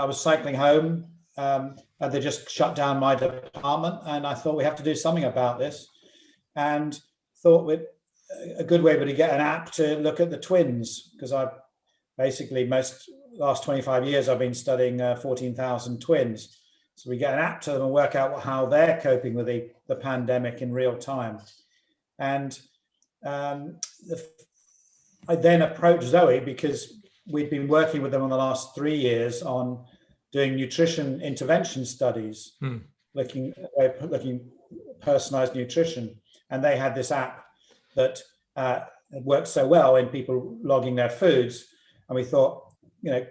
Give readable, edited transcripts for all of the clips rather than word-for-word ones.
was cycling home, and they just shut down my department, and I thought we have to do something about this, and thought a good way would be to get an app to look at the twins, because I've basically last 25 years I've been studying 14,000 twins. So we get an app to them and work out how they're coping with the pandemic in real time. And I then approached ZOE because we'd been working with them in the last 3 years on doing nutrition intervention studies, looking personalized nutrition. And they had this app that worked so well in people logging their foods. And we thought,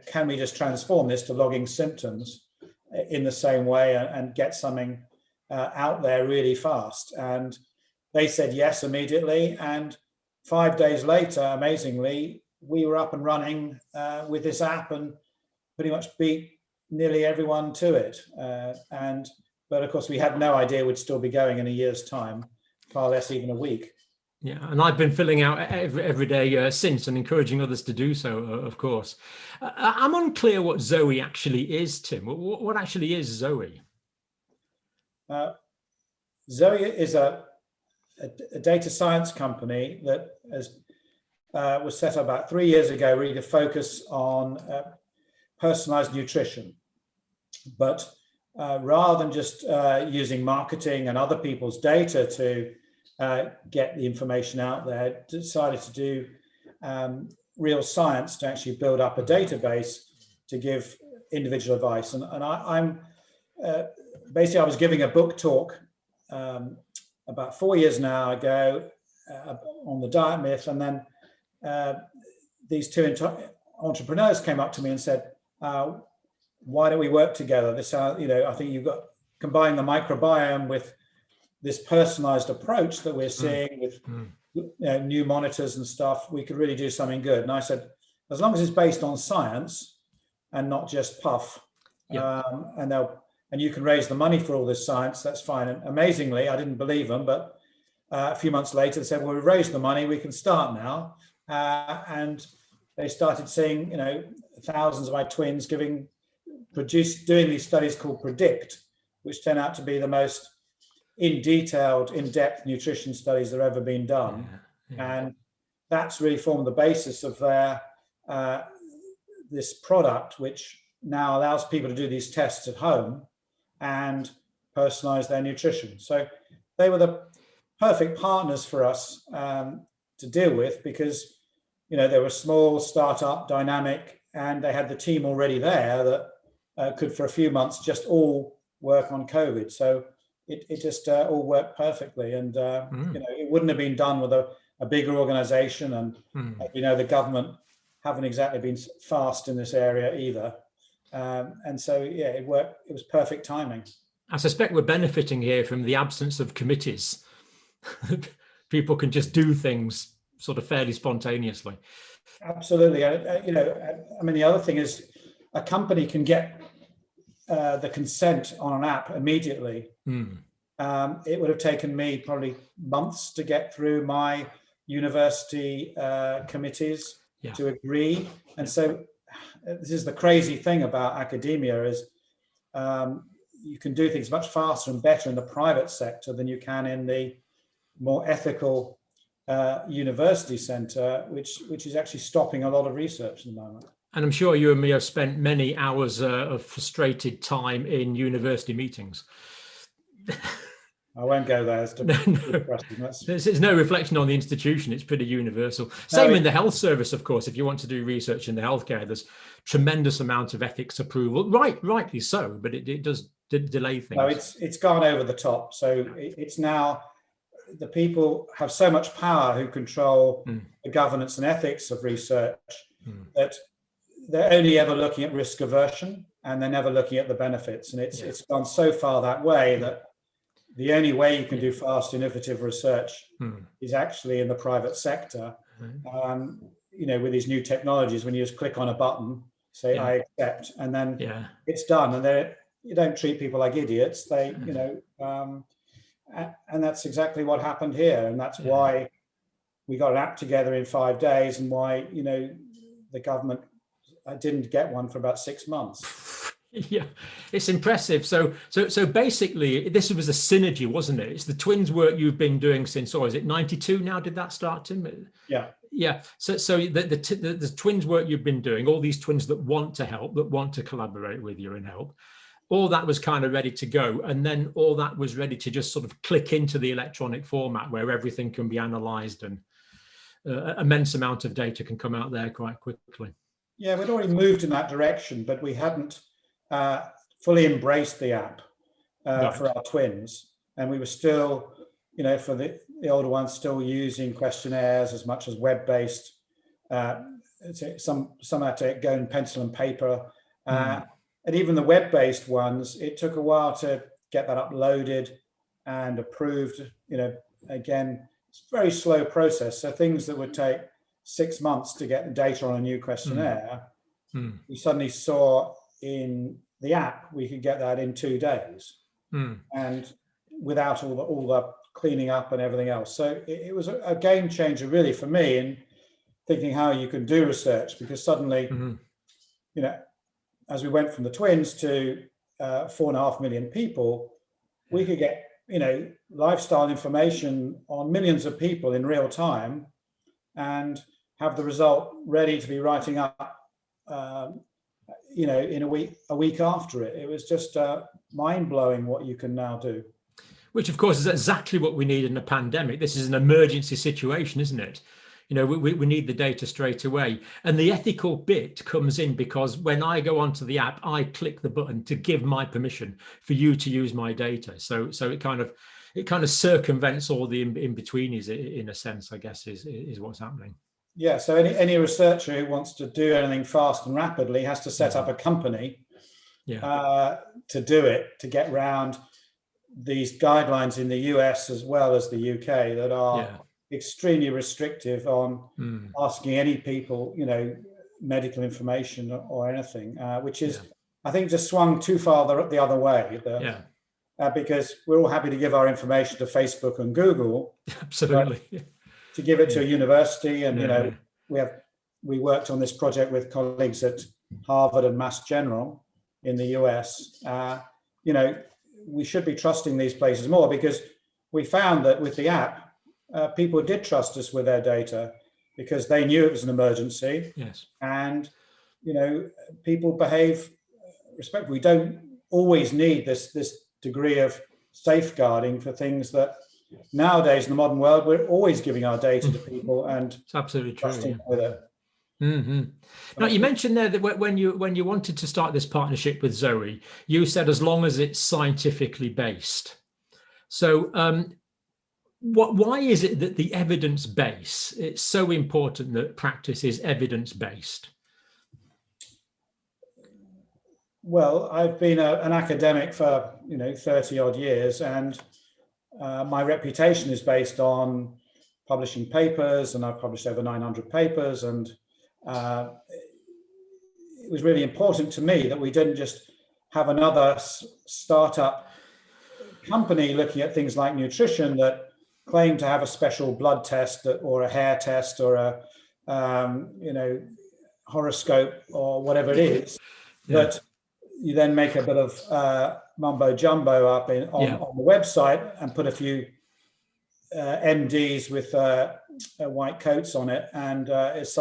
can we just transform this to logging symptoms in the same way and get something out there really fast? And they said yes immediately. And 5 days later, amazingly, we were up and running with this app and pretty much beat nearly everyone to it. But of course, we had no idea we'd still be going in a year's time, far less even a week. Yeah, and I've been filling out every day since and encouraging others to do so, of course. I'm unclear what ZOE actually is, Tim. What actually is ZOE? ZOE is a data science company that was set up about 3 years ago, really to focus on personalized nutrition. But rather than just using marketing and other people's data to get the information out there, decided to do real science to actually build up a database to give individual advice. And I'm basically, I was giving a book talk about 4 years now ago on the diet myth, and then these two entrepreneurs came up to me and said, why don't we work together? This, I think you've got combining the microbiome with this personalized approach that we're seeing with new monitors and stuff. We could really do something good. And I said, as long as it's based on science and not just puff, and you can raise the money for all this science, that's fine. And amazingly, I didn't believe them, but a few months later, they said, well, we've raised the money, we can start now. And they started seeing, thousands of my twins doing these studies called Predict, which turn out to be the most in-depth nutrition studies that have ever been done. And that's really formed the basis of their this product, which now allows people to do these tests at home and personalize their nutrition. So they were the perfect partners for us to deal with, because they were small, startup, dynamic, and they had the team already there that could for a few months just all work on COVID. So it just all worked perfectly, and it wouldn't have been done with a bigger organization, and the government haven't exactly been fast in this area either, and so it worked. It was perfect timing. I suspect we're benefiting here from the absence of committees. People can just do things sort of fairly spontaneously. Absolutely. The other thing is a company can get the consent on an app immediately. It would have taken me probably months to get through my university committees to agree. And so this is the crazy thing about academia is you can do things much faster and better in the private sector than you can in the more ethical university center, which is actually stopping a lot of research at the moment. And I'm sure you and me have spent many hours of frustrated time in university meetings. I won't go there. There's no reflection on the institution. It's pretty universal. Same in the health service, of course. If you want to do research in the healthcare, there's tremendous amount of ethics approval. Rightly so, but it does delay things. No, it's gone over the top. So it's now the people have so much power who control the governance and ethics of research that they're only ever looking at risk aversion, and they're never looking at the benefits. And it's gone so far that way that the only way you can do fast, innovative research is actually in the private sector. With these new technologies, when you just click on a button, say I accept, and then it's done. And you don't treat people like idiots. And that's exactly what happened here. And that's why we got an app together in 5 days, and why the government didn't get one for about 6 months. Yeah, it's impressive. So basically, this was a synergy, wasn't it? It's the twins work you've been doing since, or is it 92 now? Did that start, Tim? Yeah. Yeah. So the twins work you've been doing, all these twins that want to help, that want to collaborate with you and help, all that was kind of ready to go. And then all that was ready to just sort of click into the electronic format where everything can be analyzed and immense amount of data can come out there quite quickly. Yeah, we'd already moved in that direction, but we hadn't fully embraced the app Right. for our twins. And we were still, for the older ones, still using questionnaires as much as web-based. Some had to go in pencil and paper. And even the web-based ones, it took a while to get that uploaded and approved. Again, it's a very slow process. So things that would take 6 months to get the data on a new questionnaire, we suddenly saw in the app we could get that in 2 days, and without all the cleaning up and everything else. So it was a game changer really for me in thinking how you can do research, because suddenly, as we went from the twins to 4.5 million people, we could get lifestyle information on millions of people in real time, and have the result ready to be writing up, in a week after it. It was just mind-blowing what you can now do. Which, of course, is exactly what we need in a pandemic. This is an emergency situation, isn't it? We need the data straight away. And the ethical bit comes in because when I go onto the app, I click the button to give my permission for you to use my data. So it kind of circumvents all the in-betweenies in a sense, I guess, is what's happening. Yeah, so any researcher who wants to do anything fast and rapidly has to set up a company to do it, to get around these guidelines in the US as well as the UK that are extremely restrictive on asking any people, medical information or anything, which is, I think, just swung too far the other way. Because we're all happy to give our information to Facebook and Google. Absolutely. To give it to a university, and we worked on this project with colleagues at Harvard and Mass General in the US. We should be trusting these places more, because we found that with the app, people did trust us with their data because they knew it was an emergency. Yes. And people behave respectfully. We don't always need this degree of safeguarding for things that nowadays in the modern world we're always giving our data to people, and it's absolutely true. With it. Now, you mentioned there that when you wanted to start this partnership with ZOE, you said as long as it's scientifically based. So why is it that the evidence base, it's so important that practice is evidence based? Well, I've been an academic for 30 odd years, and my reputation is based on publishing papers, and I've published over 900 papers, and it was really important to me that we didn't just have another startup company looking at things like nutrition that claimed to have a special blood test or a hair test or a horoscope or whatever it is, that you then make a bit of mumbo jumbo up on the website and put a few MDs with white coats on it, and it's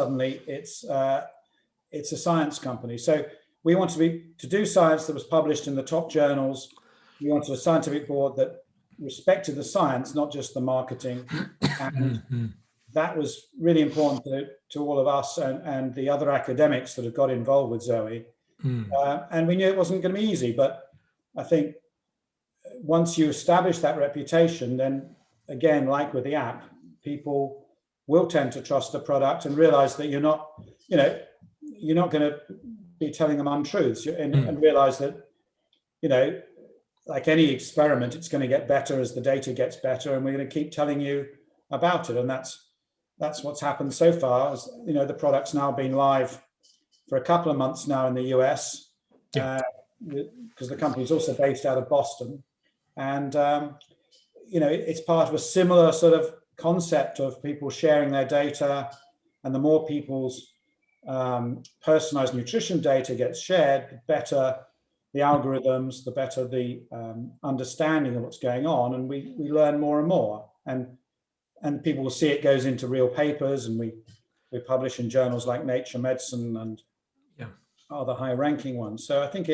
a science company. So we wanted to do science that was published in the top journals. We wanted a scientific board that respected the science, not just the marketing, and that was really important to all of us and the other academics that have got involved with ZOE. And we knew it wasn't going to be easy, but I think once you establish that reputation, then again, like with the app, people will tend to trust the product and realize that you're not going to be telling them untruths, and realize that, like any experiment, it's going to get better as the data gets better, and we're going to keep telling you about it. And that's what's happened so far. As the product's now been live for a couple of months now in the US, because the company's also based out of Boston, and it's part of a similar sort of concept of people sharing their data, and the more people's personalized nutrition data gets shared, the better the algorithms, the better the understanding of what's going on, and we learn more and more. And people will see it goes into real papers, and we publish in journals like Nature Medicine and other high-ranking ones. So I think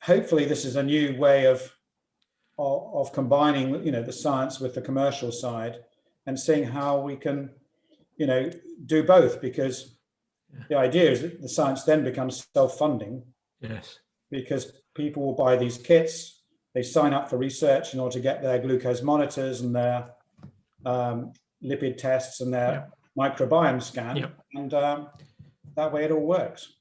hopefully this is a new way of combining, the science with the commercial side, and seeing how we can, do both, because the idea is that the science then becomes self-funding. Yes. Because people will buy these kits, they sign up for research in order to get their glucose monitors and their lipid tests and their microbiome scan, and that way it all works.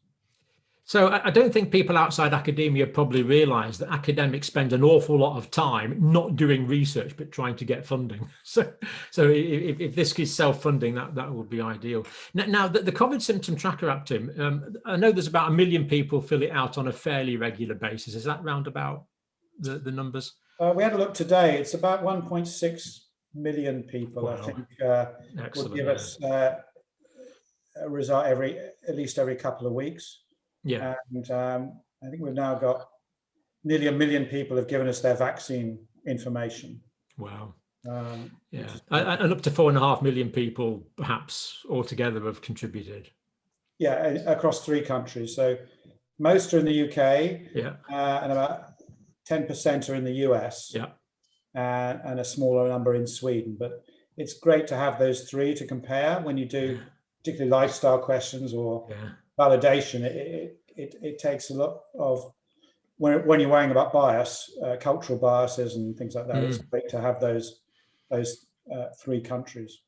So I don't think people outside academia probably realise that academics spend an awful lot of time not doing research but trying to get funding. So if this is self-funding, that would be ideal. Now the COVID symptom tracker app, Tim, I know there's about 1 million people fill it out on a fairly regular basis. Is that round about the numbers? We had a look today. It's about 1.6 million people. Wow. I think would give us a result at least every couple of weeks. Yeah, and I think we've now got nearly 1 million people have given us their vaccine information. Wow. And up to 4.5 million people perhaps altogether have contributed. Yeah, across 3 countries. So most are in the UK. Yeah. And about 10% are in the US. Yeah. And a smaller number in Sweden. But it's great to have those 3 to compare when you do particularly lifestyle questions or validation. It takes a lot of, when you're worrying about bias, cultural biases and things like that, it's great to have those 3 countries.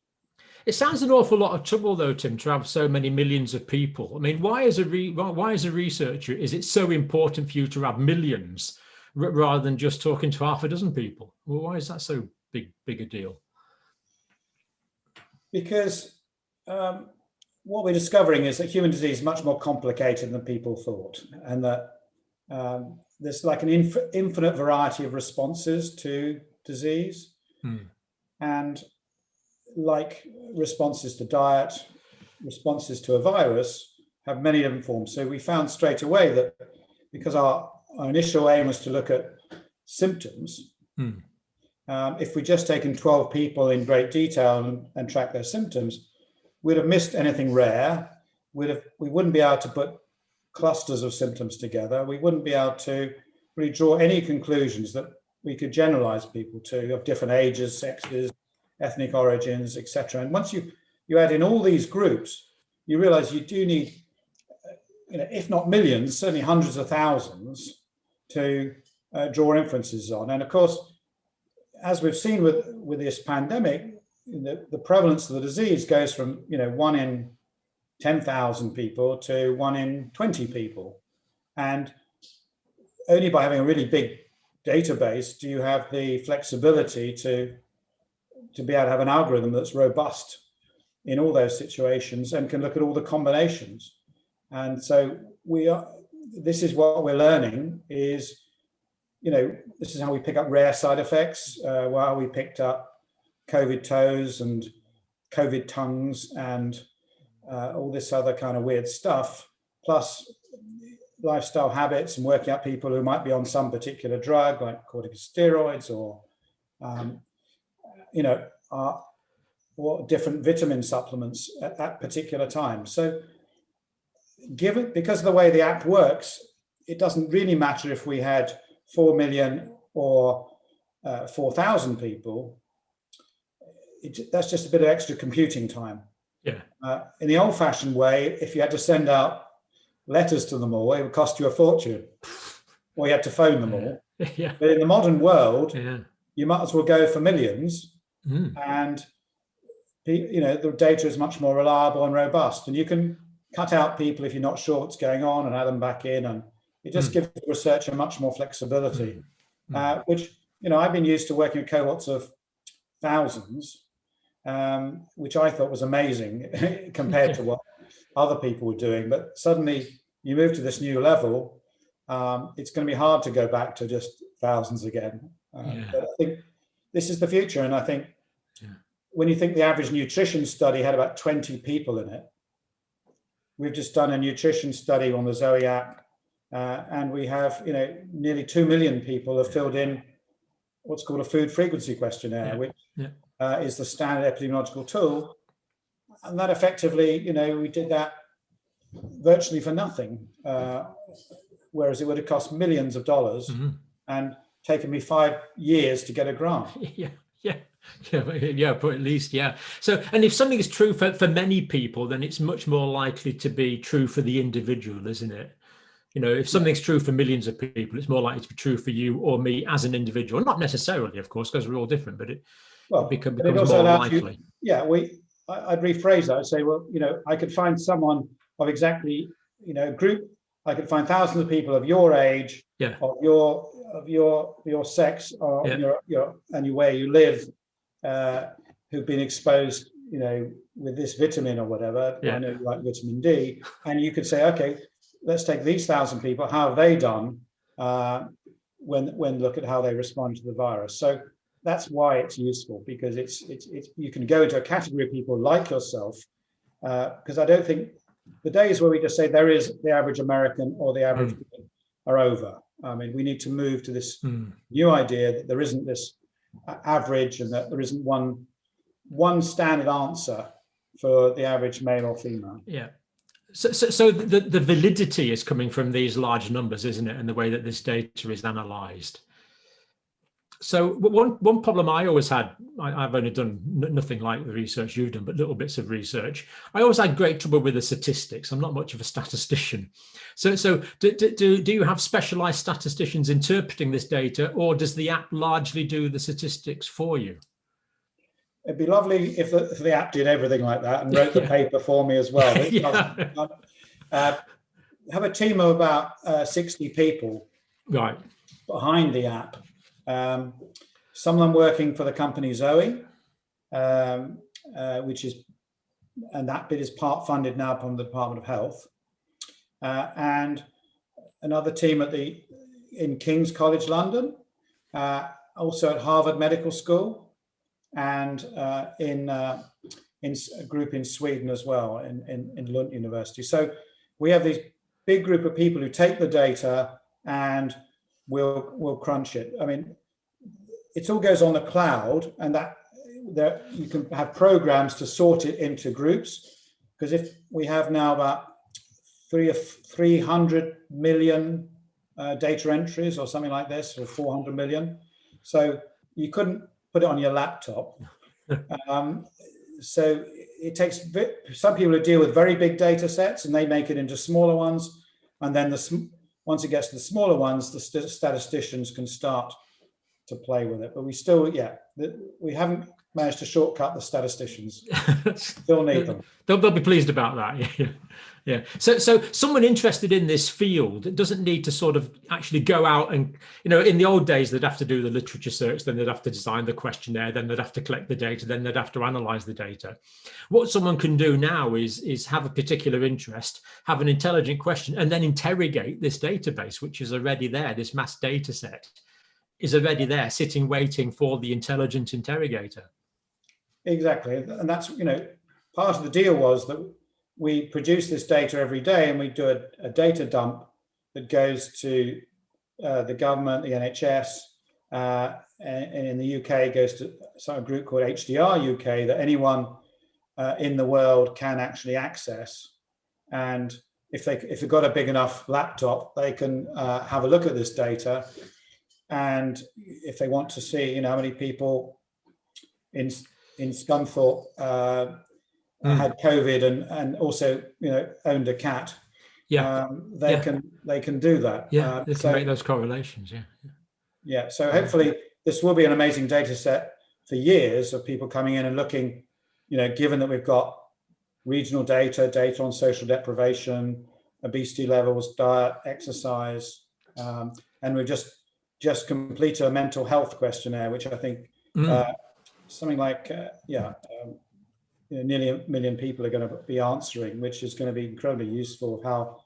It sounds an awful lot of trouble, though, Tim, to have so many millions of people. I mean, why as a researcher is it so important for you to have millions rather than just talking to half a dozen people? Well, why is that so big a deal? Because what we're discovering is that human disease is much more complicated than people thought, and that there's like an infinite variety of responses to disease. And like responses to diet, responses to a virus have many different forms. So we found straight away that because our initial aim was to look at symptoms, if we'd just taken 12 people in great detail and tracked their symptoms, we'd have missed anything rare. We wouldn't be able to put clusters of symptoms together. We wouldn't be able to really draw any conclusions that we could generalize people to of different ages, sexes, ethnic origins, etc. And once you add in all these groups, you realize you do need, if not millions, certainly hundreds of thousands to draw inferences on. And of course, as we've seen with this pandemic, the prevalence of the disease goes from 1 in 10,000 people to 1 in 20 people, and only by having a really big database do you have the flexibility to be able to have an algorithm that's robust in all those situations and can look at all the combinations. And so this is what we're learning is, this is how we pick up rare side effects, while we picked up COVID toes and COVID tongues and all this other kind of weird stuff, plus lifestyle habits and working out people who might be on some particular drug like corticosteroids or or different vitamin supplements at particular times. So because of the way the app works, it doesn't really matter if we had 4 million or 4,000 people. That's just a bit of extra computing time. Yeah. In the old-fashioned way, if you had to send out letters to them all, it would cost you a fortune, or you had to phone them all. Yeah. But in the modern world, you might as well go for millions, and the data is much more reliable and robust. And you can cut out people if you're not sure what's going on and add them back in, and it just gives the researcher much more flexibility, which I've been used to working with cohorts of thousands, which I thought was amazing compared to what other people were doing. But suddenly you move to this new level, it's going to be hard to go back to just thousands again. But I think this is the future. And I think when you think the average nutrition study had about 20 people in it, we've just done a nutrition study on the ZOE app, and we have, nearly 2 million people have filled in what's called a food frequency questionnaire, which is the standard epidemiological tool. And that effectively, we did that virtually for nothing, whereas it would have cost millions of dollars and taken me 5 years to get a grant. But at least, So, and if something is true for many people, then it's much more likely to be true for the individual, isn't it? If something's true for millions of people, it's more likely to be true for you or me as an individual. Not necessarily, of course, because we're all different, but it becomes more likely. I'd rephrase that. I'd say, well, I could find someone of exactly, a group. I could find thousands of people of your age, of your sex, or your where you live, who've been exposed, with this vitamin or whatever. I know you like vitamin D, and you could say, okay, let's take these 1,000 people. How have they done when look at how they respond to the virus? So that's why it's useful, because it's you can go into a category of people like yourself, because I don't think the days where we just say there is the average American or the average people are over. I mean, we need to move to this new idea that there isn't this average and that there isn't one standard answer for the average male or female. So the validity is coming from these large numbers, isn't it? And the way that this data is analysed. So one problem I always had, I've only done nothing like the research you've done, but little bits of research. I always had great trouble with the statistics. I'm not much of a statistician. So do you have specialised statisticians interpreting this data, or does the app largely do the statistics for you? It'd be lovely if the app did everything like that and wrote the paper for me as well. Have a team of about 60 people behind the app. Some of them working for the company ZOE, which is, and that bit is part funded now from the Department of Health, and another team in King's College London, also at Harvard Medical School, and in a group in Sweden as well, in Lund University. So we have this big group of people who take the data and we'll crunch it. I mean, it all goes on the cloud, and that you can have programs to sort it into groups. Because if we have now about 300 million data entries or something like this, or 400 million, so you couldn't put it on your laptop. So it takes some people who deal with very big data sets, and they make it into smaller ones, and then once it gets to the smaller ones, the statisticians can start to play with it. But we still, we haven't managed to shortcut the statisticians. Still need them. They'll be pleased about that. So someone interested in this field doesn't need to sort of actually go out and, in the old days, they'd have to do the literature search, then they'd have to design the questionnaire, then they'd have to collect the data, then they'd have to analyze the data. What someone can do now is have a particular interest, have an intelligent question, and then interrogate this database, which is already there. This mass data set is already there, sitting, waiting for the intelligent interrogator. Exactly. And that's, part of the deal was that we produce this data every day, and we do a data dump that goes to the government, the NHS, and in the UK it goes to some group called HDR UK that anyone in the world can actually access. And if they've got a big enough laptop, they can have a look at this data. And if they want to see, how many people in Scunthorpe had COVID and also, owned a cat, they can do that. They can make those correlations. So hopefully this will be an amazing data set for years of people coming in and looking, given that we've got regional data on social deprivation, obesity levels, diet, exercise, and we've just completed a mental health questionnaire, which I think something like nearly 1 million people are going to be answering, which is going to be incredibly useful of how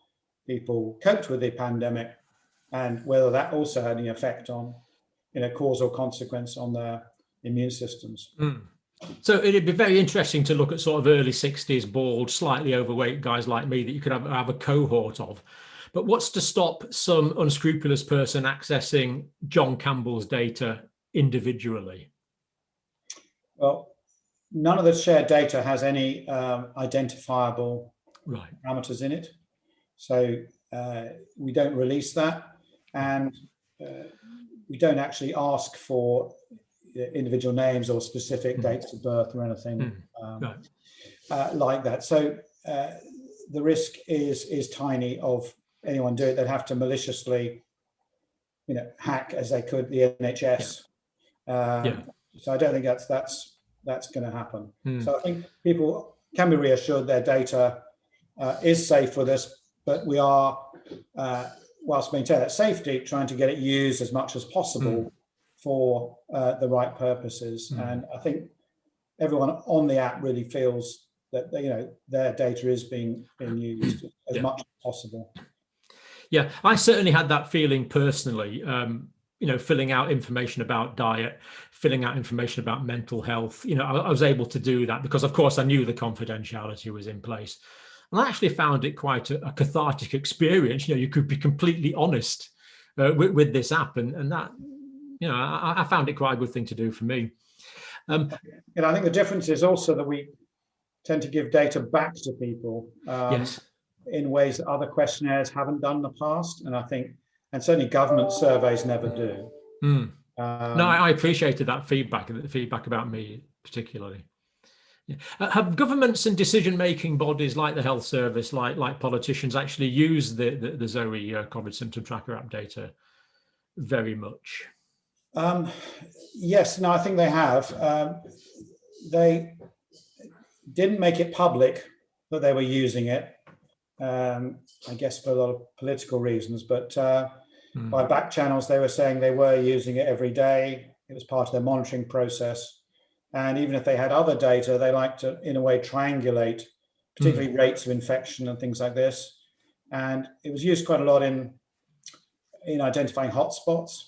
people coped with the pandemic and whether that also had any effect on, cause or consequence on their immune systems. So it'd be very interesting to look at sort of early 60s, bald, slightly overweight guys like me that you could have a cohort of. But what's to stop some unscrupulous person accessing John Campbell's data individually? Well, none of the shared data has any identifiable parameters in it. So we don't release that, and we don't actually ask for individual names or specific dates of birth or anything like that. So the risk is tiny of anyone doing it. They'd have to maliciously, hack as they could the NHS. So I don't think that's going to happen. So I think people can be reassured their data is safe with us, but we are, whilst maintaining that safety, trying to get it used as much as possible for the right purposes. And I think everyone on the app really feels that their data is being used as much as possible. Yeah, I certainly had that feeling personally. Filling out information about diet, filling out information about mental health. I was able to do that because, of course, I knew the confidentiality was in place. And I actually found it quite a cathartic experience. You could be completely honest with this app, and that, I found it quite a good thing to do for me. I think the difference is also that we tend to give data back to people in ways that other questionnaires haven't done in the past, and certainly government surveys never do. No, I appreciated that feedback about me particularly. Have governments and decision-making bodies like the health service, like politicians, actually used the ZOE COVID symptom tracker app data very much? Yes, no, I think they have. They didn't make it public that they were using it, I guess for a lot of political reasons, but by back channels, they were saying they were using it every day. It was part of their monitoring process. And even if they had other data, they like to, in a way, triangulate, particularly rates of infection and things like this. And it was used quite a lot in identifying hotspots.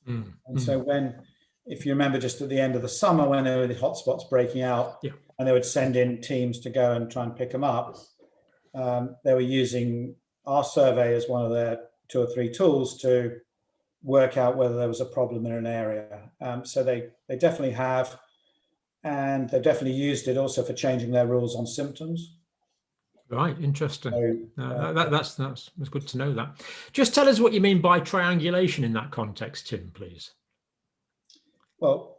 And so if you remember, just at the end of the summer, when there were the hotspots breaking out, and they would send in teams to go and try and pick them up, they were using our survey as one of their 2 or 3 tools to work out whether there was a problem in an area. So they definitely have, and they've definitely used it also for changing their rules on symptoms. Right, interesting. That's good to know that. Just tell us what you mean by triangulation in that context, Tim, please. Well,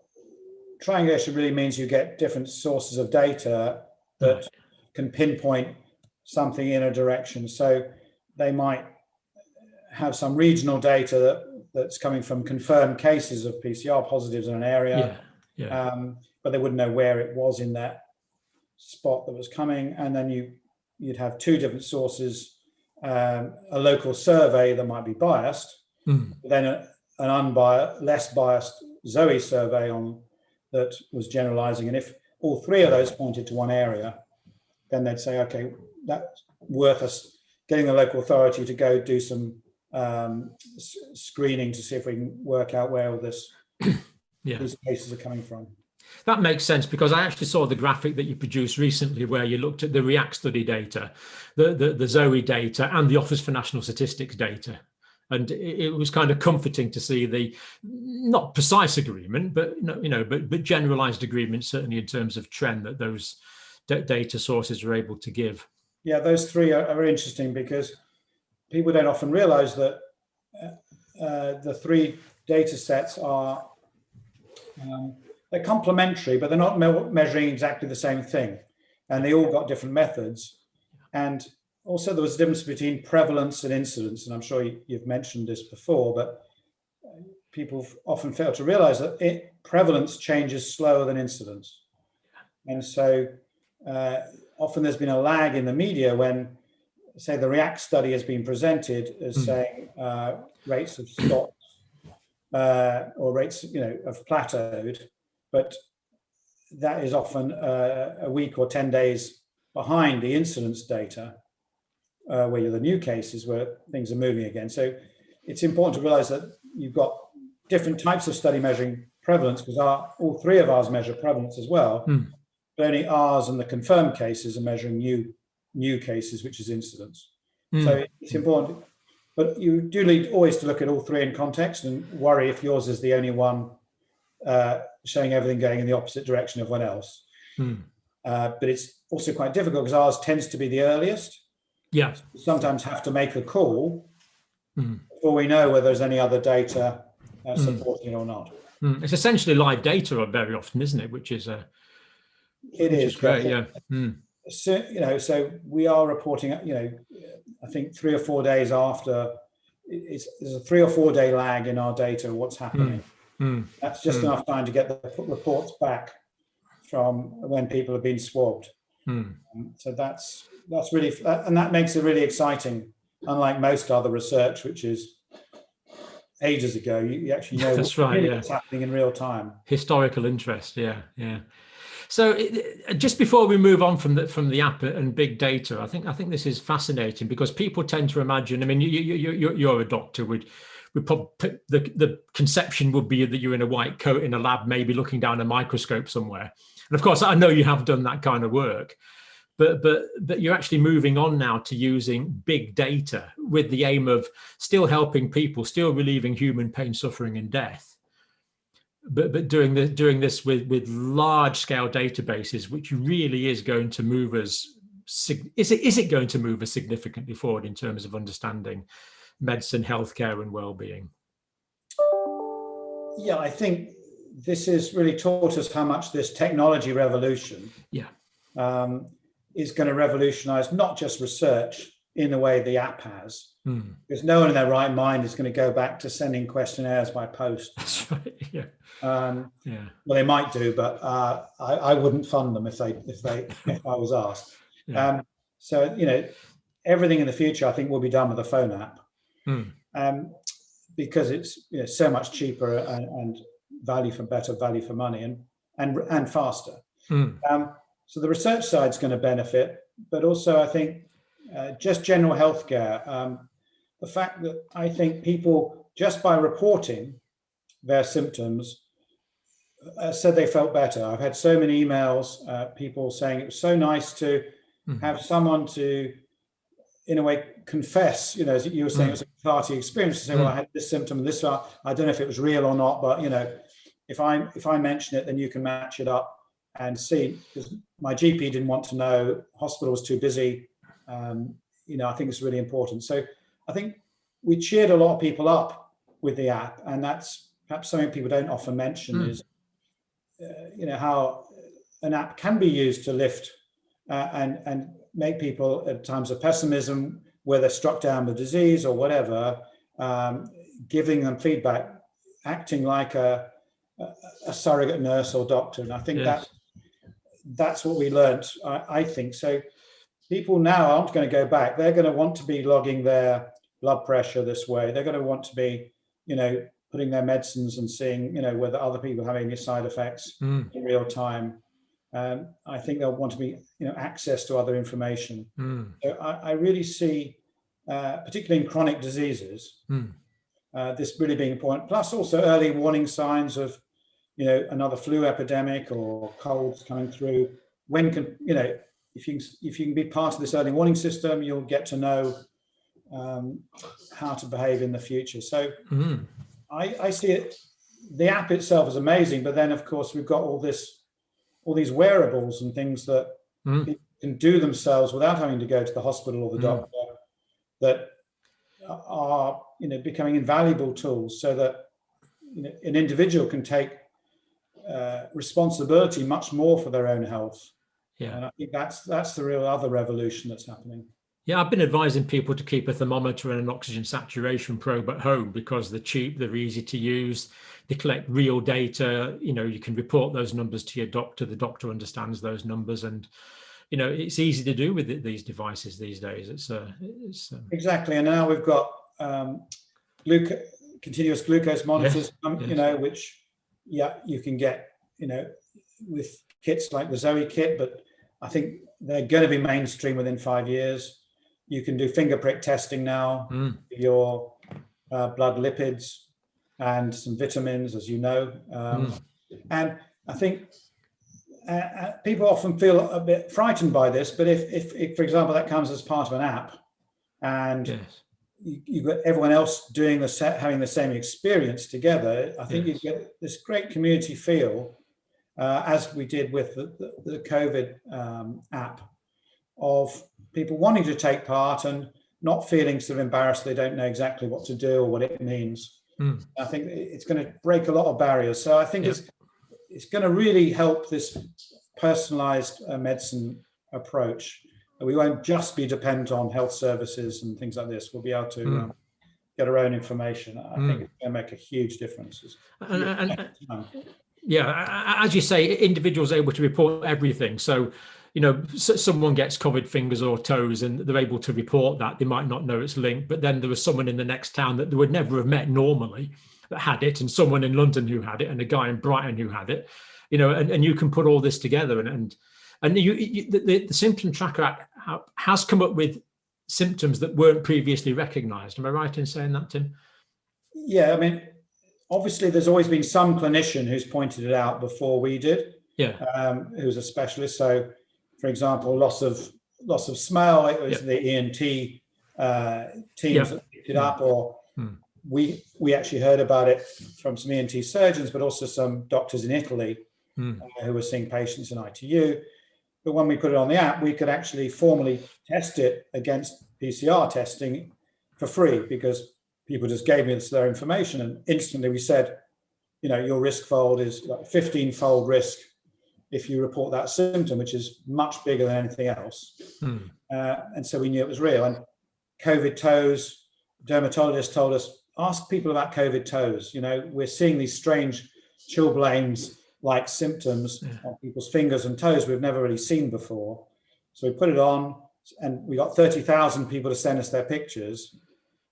triangulation really means you get different sources of data that can pinpoint something in a direction. So they might have some regional data that's coming from confirmed cases of PCR positives in an area, but they wouldn't know where it was in that spot that was coming. And then you'd have 2 different sources, a local survey that might be biased, then an unbiased, less biased ZOE survey that was generalizing. And if all 3 of those pointed to one area, then they'd say, okay, that's worth us getting the local authority to go do some screening to see if we can work out where all these cases are coming from. That makes sense, because I actually saw the graphic that you produced recently where you looked at the REACT study data, the ZOE data, and the Office for National Statistics data. And it was kind of comforting to see the not precise agreement, but but generalized agreement, certainly in terms of trend, that those data sources are able to give. Yeah, those 3 are interesting because people don't often realize that the 3 data sets are they're complementary, but they're not measuring exactly the same thing, and they all got different methods. And also there was a difference between prevalence and incidence, and I'm sure you've mentioned this before, but people often fail to realize that prevalence changes slower than incidence. And so often there's been a lag in the media when, say, the REACT study has been presented as saying rates have stopped or rates have plateaued, but that is often a week or 10 days behind the incidence data, where you're the new cases where things are moving again. So it's important to realize that you've got different types of study measuring prevalence, because all 3 of ours measure prevalence as well, but only ours and the confirmed cases are measuring new cases, which is incidence. So it's important, but you do need always to look at all three in context and worry if yours is the only one showing everything going in the opposite direction of everyone else. But it's also quite difficult because ours tends to be the earliest. Yeah. So we sometimes have to make a call before we know whether there's any other data supporting it or not. It's essentially live data very often, isn't it? Which is great. Yeah. So, so we are reporting, I think 3 or 4 days after, there's a 3 or 4 day lag in our data, what's happening. That's just enough time to get the reports back from when people have been swabbed. So that's really, and that makes it really exciting, unlike most other research, which is ages ago. You actually know what's happening in real time. Historical interest, yeah. So just before we move on from the app and big data, I think this is fascinating because people tend to imagine. I mean, you're a doctor. The conception would be that you're in a white coat in a lab, maybe looking down a microscope somewhere. And of course, I know you have done that kind of work, but you're actually moving on now to using big data with the aim of still helping people, still relieving human pain, suffering, and death. But doing this with large scale databases, which really is going to move us. Is it going to move us significantly forward in terms of understanding medicine, healthcare, and well-being? Yeah, I think this has really taught us how much this technology revolution is going to revolutionize not just research in the way the app has, because no one in their right mind is going to go back to sending questionnaires by post. That's right. Yeah. Well, they might do, but I wouldn't fund them if I was asked. Yeah. So everything in the future I think will be done with a phone app, because it's so much cheaper and value for money and faster. So the research side is going to benefit, but also I think just general healthcare. The fact that I think people, just by reporting their symptoms, said they felt better. I've had so many emails, people saying it was so nice to have someone to, in a way, confess, as you were saying, it was a cathartic experience to say, well, I had this symptom and this, I don't know if it was real or not, but, if I mention it, then you can match it up and see, because my GP didn't want to know, hospital was too busy. I think it's really important. So I think we cheered a lot of people up with the app, and that's perhaps something people don't often mention is, how an app can be used to lift and make people at times of pessimism, where they're struck down with disease or whatever, giving them feedback, acting like a surrogate nurse or doctor. And I think that's what we learned, I think. So people now aren't going to go back. They're going to want to be logging their blood pressure this way. They're going to want to be, putting their medicines and seeing, whether other people have any side effects in real time. I think they'll want to be, access to other information. So I really see, particularly in chronic diseases, this really being important. Plus also early warning signs of, another flu epidemic or colds coming through. When can, if you can be part of this early warning system, you'll get to know how to behave in the future. So I see it. The app itself is amazing, but then of course we've got all these wearables and things that people can do themselves without having to go to the hospital or the doctor, that are becoming invaluable tools, so that an individual can take responsibility much more for their own health. And I think that's the real other revolution that's happening. Yeah, I've been advising people to keep a thermometer and an oxygen saturation probe at home because they're cheap, they're easy to use, they collect real data. You can report those numbers to your doctor. The doctor understands those numbers, and it's easy to do with these devices these days. It's exactly. And now we've got continuous glucose monitors, which you can get with kits like the ZOE kit, but I think they're going to be mainstream within 5 years. You can do finger prick testing now for your blood lipids and some vitamins, as you know. And I think people often feel a bit frightened by this, but if, for example, that comes as part of an app, and Yes. you've got everyone else doing having the same experience together. I think Yes. you get this great community feel, as we did with the COVID app, of people wanting to take part and not feeling sort of embarrassed they don't know exactly what to do or what it means. I think it's going to break a lot of barriers. So I think it's going to really help this personalized medicine approach. We won't just be dependent on health services and things like this. We'll be able to get our own information. I think it's going to make a huge difference. As you say, individuals are able to report everything. So, you know, someone gets COVID fingers or toes and they're able to report that. They might not know it's linked, but then there was someone in the next town that they would never have met normally that had it, and someone in London who had it, and a guy in Brighton who had it, you know, and you can put all this together. And the symptom tracker has come up with symptoms that weren't previously recognized. Am I right in saying that, Tim? Yeah, I mean, obviously there's always been some clinician who's pointed it out before we did. Who's a specialist. So, for example, loss of smell, it was the ENT teams that picked it up, or we actually heard about it from some ENT surgeons, but also some doctors in Italy who were seeing patients in ITU. But when we put it on the app, we could actually formally test it against PCR testing for free, because people just gave us their information, and instantly we said, you know, your risk fold is like 15-fold risk if you report that symptom, which is much bigger than anything else. And so we knew it was real. And COVID toes, dermatologists told us, ask people about COVID toes. You know, we're seeing these strange chilblains-like symptoms on people's fingers and toes we've never really seen before. So we put it on, and we got 30,000 people to send us their pictures.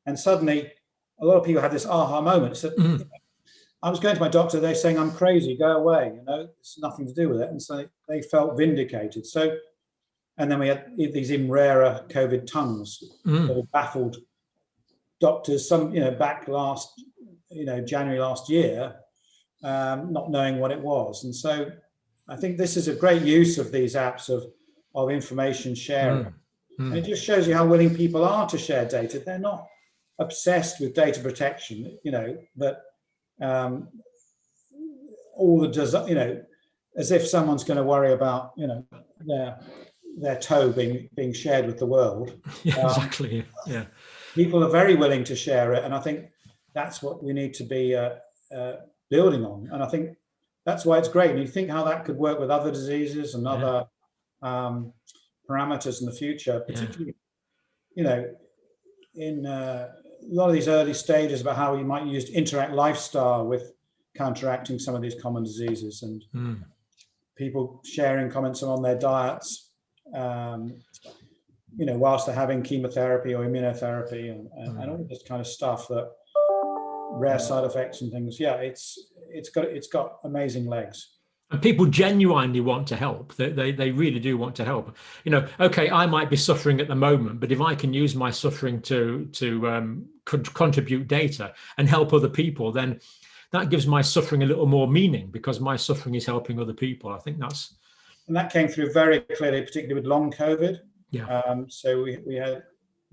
And suddenly, a lot of people had this aha moment. So, I was going to my doctor, they're saying, I'm crazy, go away, you know, it's nothing to do with it. And so they felt vindicated. So, and then we had these even rarer COVID tongues that baffled doctors, some, you know, back last, you know, January last year, not knowing what it was. And so I think this is a great use of these apps of information sharing. And it just shows you how willing people are to share data. They're not obsessed with data protection, you know, but all the, you know, as if someone's going to worry about, you know, their toe being shared with the world. Exactly. People are very willing to share it, and I think that's what we need to be building on. And I think that's why it's great. And you think how that could work with other diseases and other parameters in the future, particularly, you know, in a lot of these early stages about how we might use interact lifestyle with counteracting some of these common diseases, and people sharing comments on their diets, you know, whilst they're having chemotherapy or immunotherapy and all this kind of stuff, that rare side effects and things. It's got amazing legs. And people genuinely want to help. They really do want to help. You know, okay, I might be suffering at the moment, but if I can use my suffering to contribute data and help other people, then that gives my suffering a little more meaning, because my suffering is helping other people. I think that's... And that came through very clearly, particularly with long COVID. So we had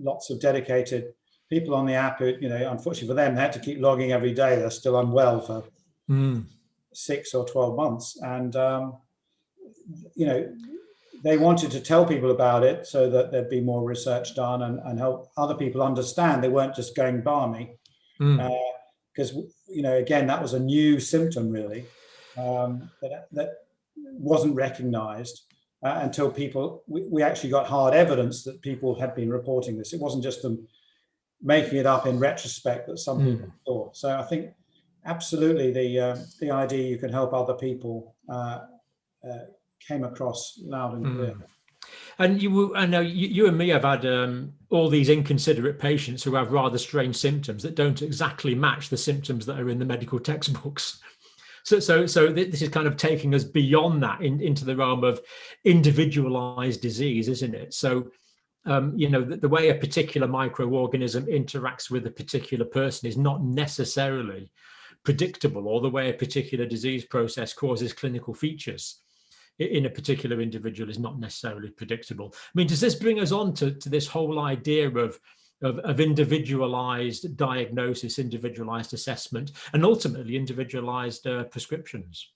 lots of dedicated people on the app who, you know, unfortunately for them, they had to keep logging every day. They're still unwell for 6 or 12 months. And, you know, they wanted to tell people about it so that there'd be more research done and help other people understand they weren't just going balmy. Because, you know, again, that was a new symptom, really, that wasn't recognized until we actually got hard evidence that people had been reporting this. It wasn't just them making it up in retrospect that some people thought. So I think absolutely the idea you can help other people came across loud and clear. And I know you and me have had all these inconsiderate patients who have rather strange symptoms that don't exactly match the symptoms that are in the medical textbooks. So this is kind of taking us beyond that into the realm of individualized disease, isn't it? So, you know, the way a particular microorganism interacts with a particular person is not necessarily predictable, or the way a particular disease process causes clinical features in a particular individual is not necessarily predictable. I mean, does this bring us on to this whole idea of of individualized diagnosis, individualized assessment, and ultimately individualized prescriptions?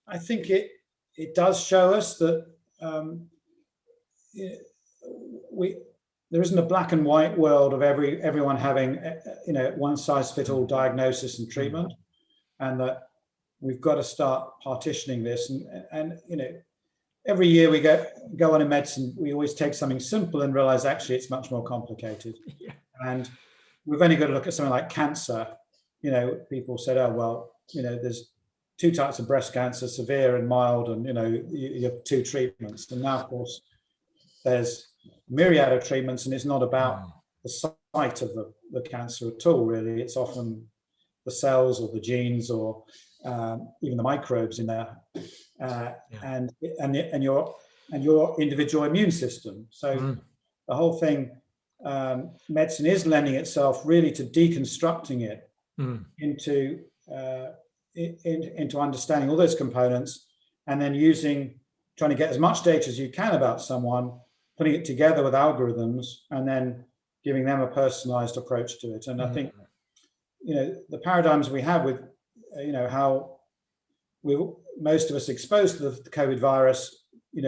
I think it does show us that there isn't a black and white world of everyone having one size fits all diagnosis and treatment, and that we've got to start partitioning this. And every year we go on in medicine, we always take something simple and realize actually it's much more complicated. Yeah. And we've only got to look at something like cancer. People said, oh well, there's 2 types of breast cancer, severe and mild, and you have 2 treatments. And now, of course, there's a myriad of treatments, and it's not about the site of the cancer at all, really. It's often the cells or the genes or even the microbes in there, and your individual immune system. So the whole thing, medicine is lending itself really to deconstructing it into understanding all those components, and then trying to get as much data as you can about someone, putting it together with algorithms, and then giving them a personalized approach to it. And I think, the paradigms we have with, how most of us exposed to the COVID virus, you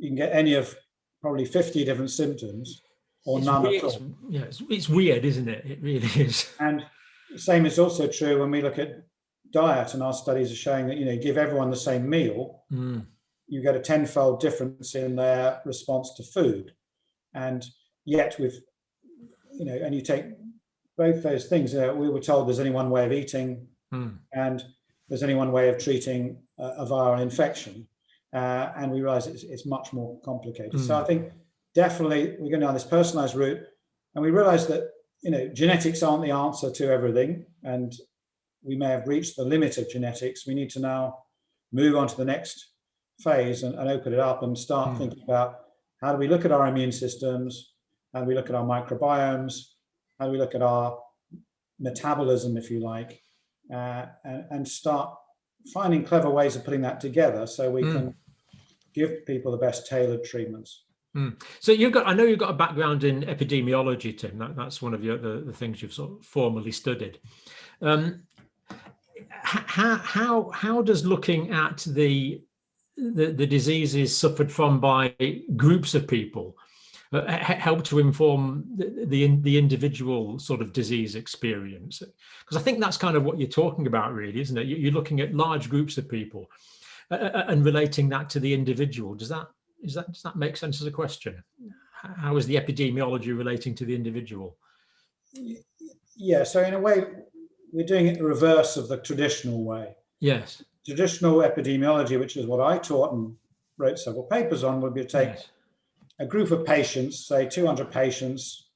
can get any of probably 50 different symptoms or none at all. It's weird, isn't it? It really is. And the same is also true when we look at diet, and our studies are showing that, give everyone the same meal, you get a 10-fold difference in their response to food. And yet and you take both those things, we were told there's only one way of eating and there's only one way of treating a viral infection. And we realize it's much more complicated. So I think definitely we're going down this personalized route, and we realize that, genetics aren't the answer to everything, and we may have reached the limit of genetics. We need to now move on to the next phase and open it up and start thinking about how do we look at our immune systems, how do we look at our microbiomes, how do we look at our metabolism, if you like, and start finding clever ways of putting that together so we can give people the best tailored treatments. So I know you've got a background in epidemiology, Tim. That's one of the things you've sort of formally studied. How does looking at the diseases suffered from by groups of people help to inform the individual sort of disease experience? Because I think that's kind of what you're talking about, really, isn't it? You're looking at large groups of people and relating that to the individual. Does that make sense as a question? How is the epidemiology relating to the individual? Yeah, so in a way, we're doing it the reverse of the traditional way. Yes. Traditional epidemiology, which is what I taught and wrote several papers on, would be to take a group of patients, say 200 patients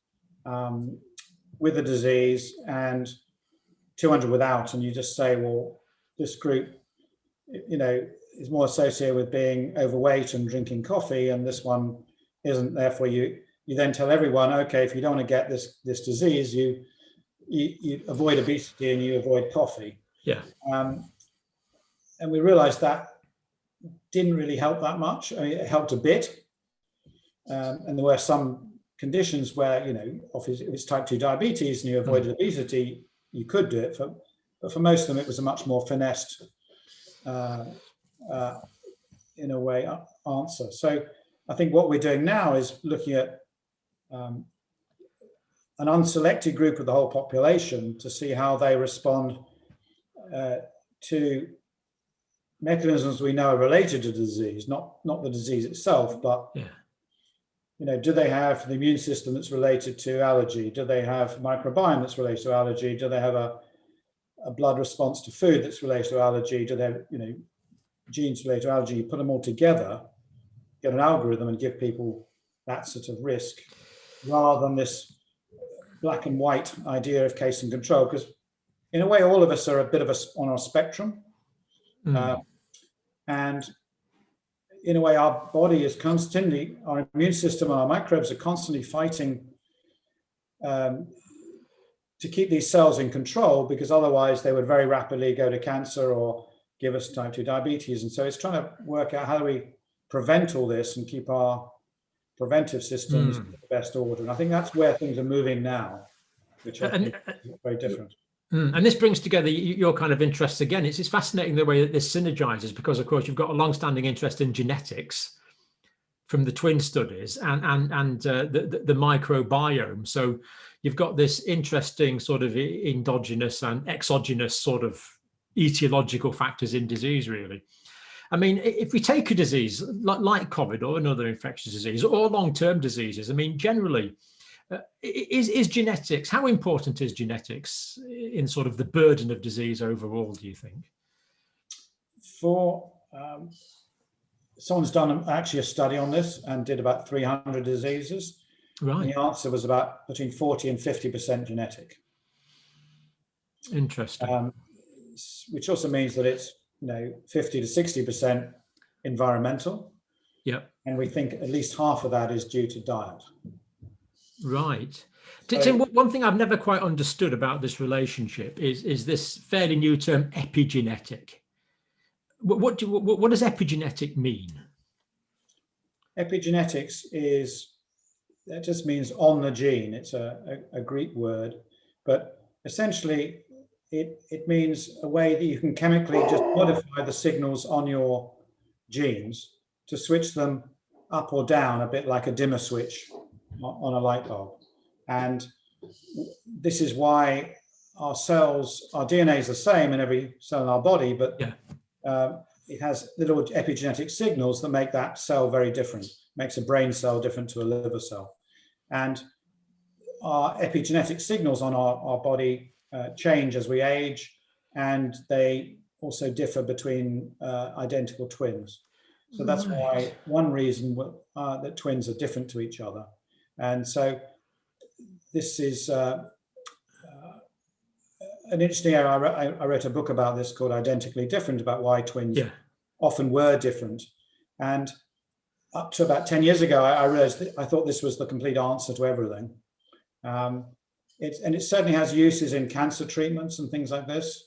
with the disease and 200 without, and you just say, well, this group, is more associated with being overweight and drinking coffee, and this one isn't. Therefore, you then tell everyone, okay, if you don't want to get this disease, you avoid obesity and you avoid coffee. Yeah. And we realized that didn't really help that much. I mean, it helped a bit. And there were some conditions where, if it's type 2 diabetes and you avoided obesity, you could do it. But for most of them, it was a much more finessed, in a way, answer. So I think what we're doing now is looking at an unselected group of the whole population to see how they respond to mechanisms we know are related to disease, not the disease itself, but do they have the immune system that's related to allergy? Do they have microbiome that's related to allergy? Do they have a blood response to food that's related to allergy? Do they have genes related to allergy? You put them all together, get an algorithm, and give people that sort of risk, rather than this black and white idea of case and control. Because in a way, all of us are a bit of on our spectrum. And in a way, our body is constantly, our immune system and our microbes are constantly fighting to keep these cells in control, because otherwise they would very rapidly go to cancer or give us type 2 diabetes. And so it's trying to work out how do we prevent all this and keep our preventive systems in the best order. And I think that's where things are moving now, which I think is very different. And this brings together your kind of interests again. It's fascinating the way that this synergizes, because of course you've got a long-standing interest in genetics from the twin studies and the microbiome. So you've got this interesting sort of endogenous and exogenous sort of etiological factors in disease, really. I mean, if we take a disease like COVID or another infectious disease or long-term diseases, I mean, generally, is genetics, how important is genetics in sort of the burden of disease overall, do you think? Someone's done actually a study on this and did about 300 diseases. Right. And the answer was about between 40 and 50% genetic. Interesting. Which also means that it's 50 to 60% environmental. Yeah. And we think at least half of that is due to diet. Right. Tim, one thing I've never quite understood about this relationship is this fairly new term, epigenetic. What does epigenetic mean? Epigenetics that just means on the gene. It's a Greek word, but essentially it means a way that you can chemically just modify the signals on your genes to switch them up or down, a bit like a dimmer switch on a light bulb. And this is why our cells, our DNA is the same in every cell in our body, but it has little epigenetic signals that make that cell very different, makes a brain cell different to a liver cell. And our epigenetic signals on our body change as we age, and they also differ between identical twins. So that's why one reason that twins are different to each other. And so this is an interesting area. I wrote a book about this called Identically Different, about why twins often were different. And up to about 10 years ago, I realized that I thought this was the complete answer to everything. It certainly has uses in cancer treatments and things like this.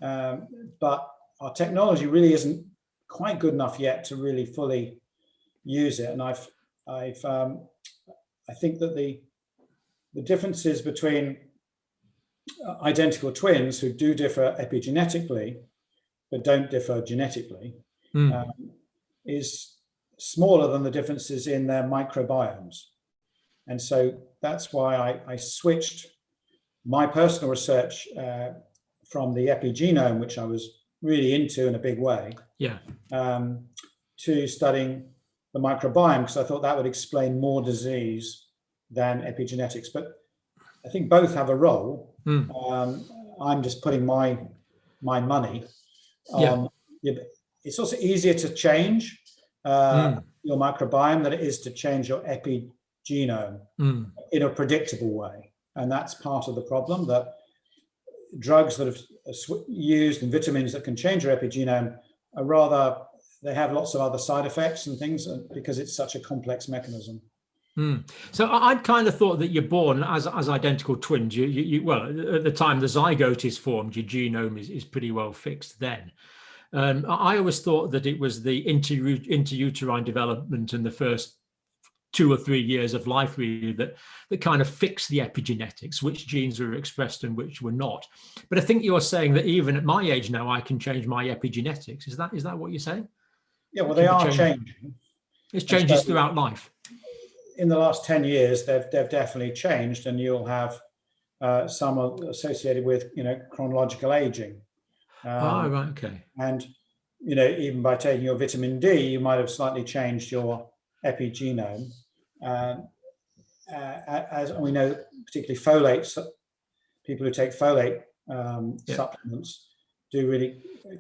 But our technology really isn't quite good enough yet to really fully use it. And I think that the differences between identical twins who do differ epigenetically, but don't differ genetically, is smaller than the differences in their microbiomes. And so that's why I switched my personal research from the epigenome, which I was really into in a big way, to studying the microbiome, because I thought that would explain more disease than epigenetics. But I think both have a role. I'm just putting my money on. It's also easier to change your microbiome than it is to change your epigenome in a predictable way. And that's part of the problem, that drugs that are used and vitamins that can change your epigenome they have lots of other side effects and things because it's such a complex mechanism. So I'd kind of thought that you're born as identical twins. Well, at the time the zygote is formed, your genome is pretty well fixed then. I always thought that it was the interuterine development in the first 2 or 3 years of life really that kind of fixed the epigenetics, which genes were expressed and which were not. But I think you're saying that even at my age now, I can change my epigenetics. Is that what you're saying? Yeah, well, they are changing. It changes throughout life. In the last 10 years, they've definitely changed, and you'll have some associated with chronological aging. Right, okay. And even by taking your vitamin D, you might have slightly changed your epigenome. As we know, particularly folates, people who take folate supplements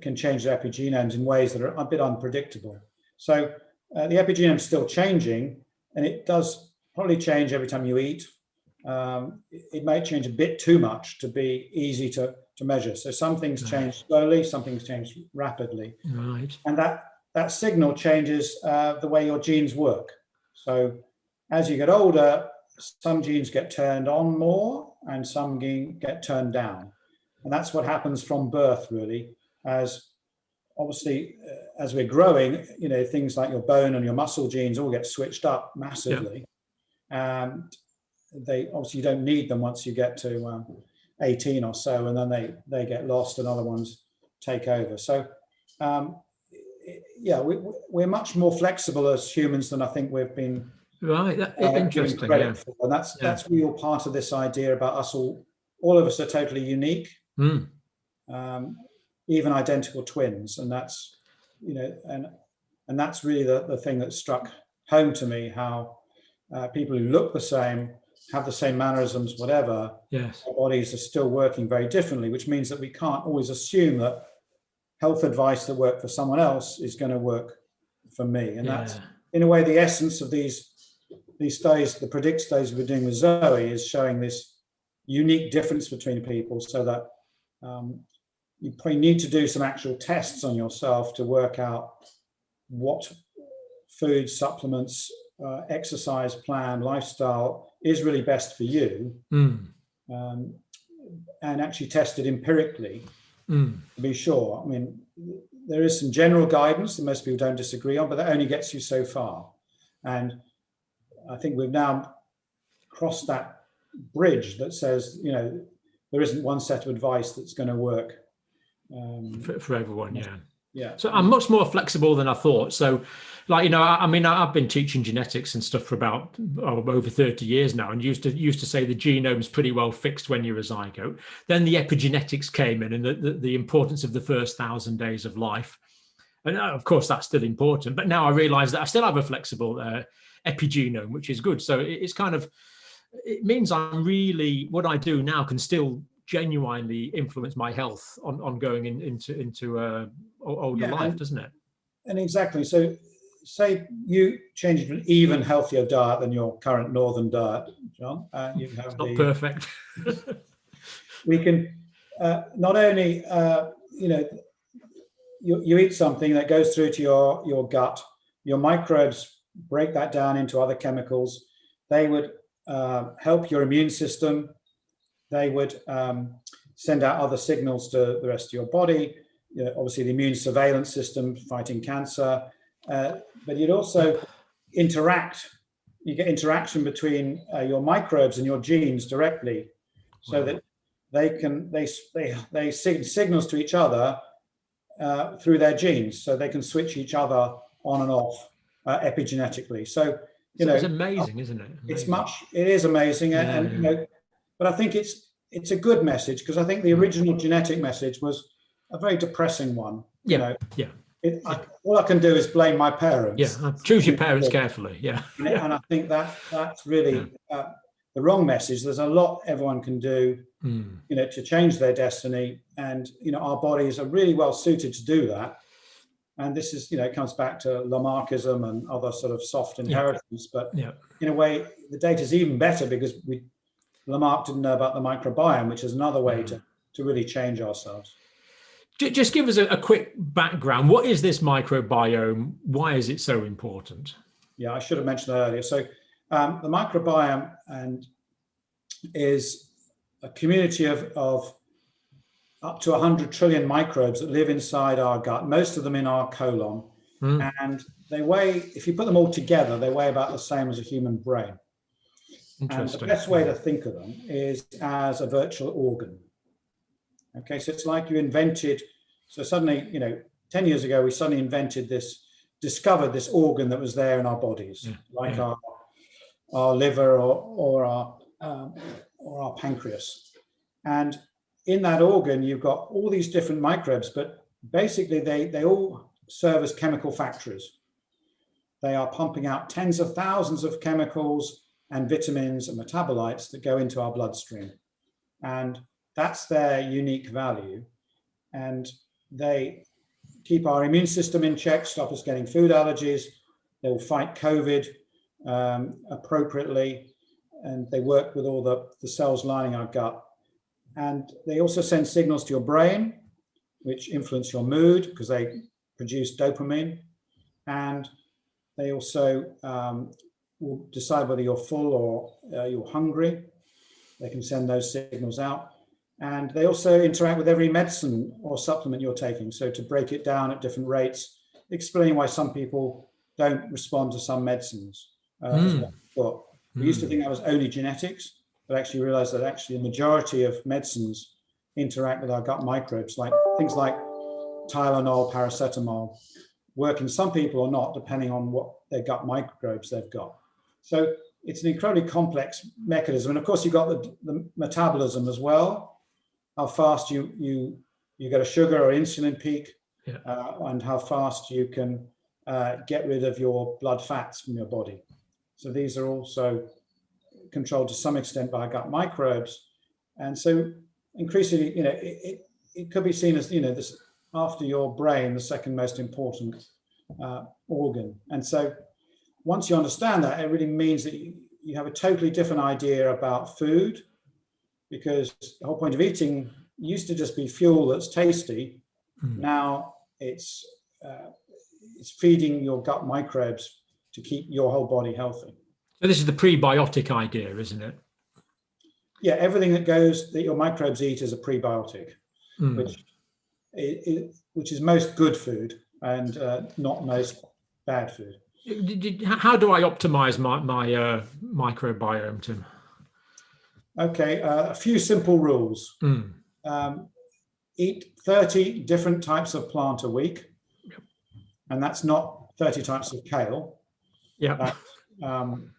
can change their epigenomes in ways that are a bit unpredictable. So the epigenome is still changing, and it does probably change every time you eat. It may change a bit too much to be easy to measure. So some things change slowly, some things change rapidly. Right. And that signal changes the way your genes work. So as you get older, some genes get turned on more and some get turned down. And that's what happens from birth, really, as obviously as we're growing, things like your bone and your muscle genes all get switched up massively. And they obviously, you don't need them once you get to 18 or so, and then they get lost and other ones take over. So we're much more flexible as humans than I think we've been interesting credit for. And that's real part of this idea about us all of us are totally unique, even identical twins. And that's and that's really the thing that struck home to me, how people who look the same, have the same mannerisms, whatever, our bodies are still working very differently, which means that we can't always assume that health advice that worked for someone else is going to work for me. And that's, in a way, the essence of these studies, the predict studies we're doing with ZOE, is showing this unique difference between people, so that you probably need to do some actual tests on yourself to work out what food, supplements, exercise plan, lifestyle is really best for you, and actually test it empirically to be sure. I mean, there is some general guidance that most people don't disagree on, but that only gets you so far. And I think we've now crossed that bridge that says, there isn't one set of advice that's going to work for everyone. Yeah. So I'm much more flexible than I thought. So, I've been teaching genetics and stuff for about over 30 years now, and used to say the genome's pretty well fixed when you're a zygote. Then the epigenetics came in, and the importance of the first 1,000 days of life. And of course, that's still important. But now I realize that I still have a flexible epigenome, which is good. So it means I'm really, what I do now can still genuinely influence my health on going into older life, doesn't it? And exactly. So say you change to an even healthier diet than your current northern diet, John. You have it's not perfect. We can not only you eat something that goes through to your gut, your microbes break that down into other chemicals. They would help your immune system. They would send out other signals to the rest of your body. Obviously, the immune surveillance system fighting cancer, but you'd also interact. You get interaction between your microbes and your genes directly, so that they send signals to each other through their genes, so they can switch each other on and off epigenetically. So it's amazing, isn't it? Amazing. It is amazing, and but I think it's a good message, because I think the original genetic message was a very depressing one. All I can do is blame my parents. Choose your parents carefully. And I think that's really the wrong message. There's a lot everyone can do, to change their destiny, and our bodies are really well suited to do that. And this is, it comes back to Lamarckism and other sort of soft inheritance. But in a way, the data is even better, because Lamarck didn't know about the microbiome, which is another way to really change ourselves. Just give us a quick background. What is this microbiome? Why is it so important? Yeah, I should have mentioned that earlier. So the microbiome is a community of up to 100 trillion microbes that live inside our gut, most of them in our colon. And they weigh, if you put them all together, they weigh about the same as a human brain. And the best way to think of them is as a virtual organ. Okay, so it's like you invented, so suddenly, 10 years ago, we suddenly discovered this organ that was there in our bodies, our liver or our pancreas. And in that organ, you've got all these different microbes, but basically they all serve as chemical factories. They are pumping out tens of thousands of chemicals and vitamins and metabolites that go into our bloodstream. And that's their unique value. And they keep our immune system in check, stop us getting food allergies. They will fight COVID appropriately. And they work with all the cells lining our gut. And they also send signals to your brain, which influence your mood, because they produce dopamine. And they also will decide whether you're full or you're hungry. They can send those signals out. And they also interact with every medicine or supplement you're taking. So to break it down at different rates, explaining why some people don't respond to some medicines. As well. But we used to think that was only genetics, but actually realized that actually the majority of medicines interact with our gut microbes, like things like Tylenol, paracetamol, work in some people or not, depending on what their gut microbes they've got. So it's an incredibly complex mechanism. And of course, you've got the metabolism as well, how fast you get a sugar or insulin peak, and how fast you can get rid of your blood fats from your body. So these are also controlled to some extent by gut microbes. And so increasingly, it could be seen as, this, after your brain, the second most important organ. And so once you understand that, it really means that you have a totally different idea about food, because the whole point of eating used to just be fuel that's tasty. Now it's feeding your gut microbes to keep your whole body healthy. So this is the prebiotic idea, isn't it? Yeah, everything that your microbes eat is a prebiotic, which is most good food and not most bad food. How do I optimize my microbiome, Tim? Okay, a few simple rules. Eat 30 different types of plant a week, and that's not 30 types of kale. Yeah. And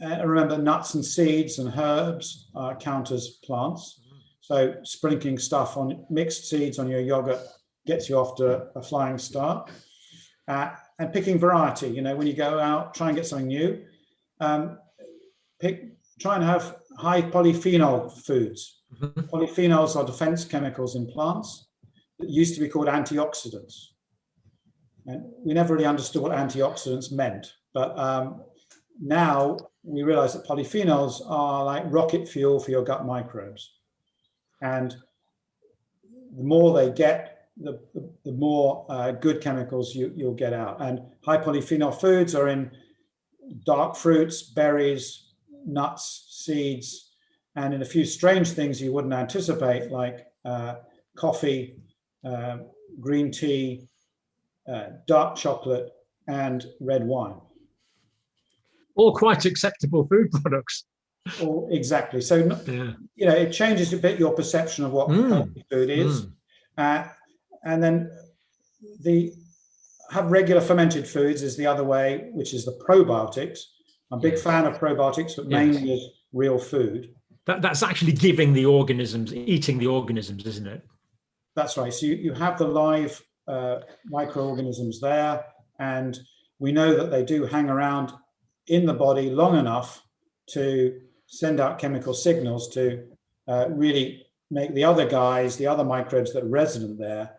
remember, nuts and seeds and herbs count as plants. So sprinkling stuff on mixed seeds on your yogurt gets you off to a flying start. And picking variety, when you go out, try and get something new. Try and have high polyphenol foods. Polyphenols are defense chemicals in plants that used to be called antioxidants. And we never really understood what antioxidants meant, but now we realize that polyphenols are like rocket fuel for your gut microbes. And the more they get, the more good chemicals you'll get out. And high polyphenol foods are in dark fruits, berries, nuts, seeds, and in a few strange things you wouldn't anticipate, like coffee, green tea, dark chocolate, and red wine. All quite acceptable food products. Exactly. So, it changes a bit your perception of what healthy food is. And then have regular fermented foods is the other way, which is the probiotics. I'm a big fan of probiotics, but mainly as real food. That's actually eating the organisms, isn't it? That's right. So you have the live microorganisms there, and we know that they do hang around in the body long enough to send out chemical signals to really make the other microbes that are resident there,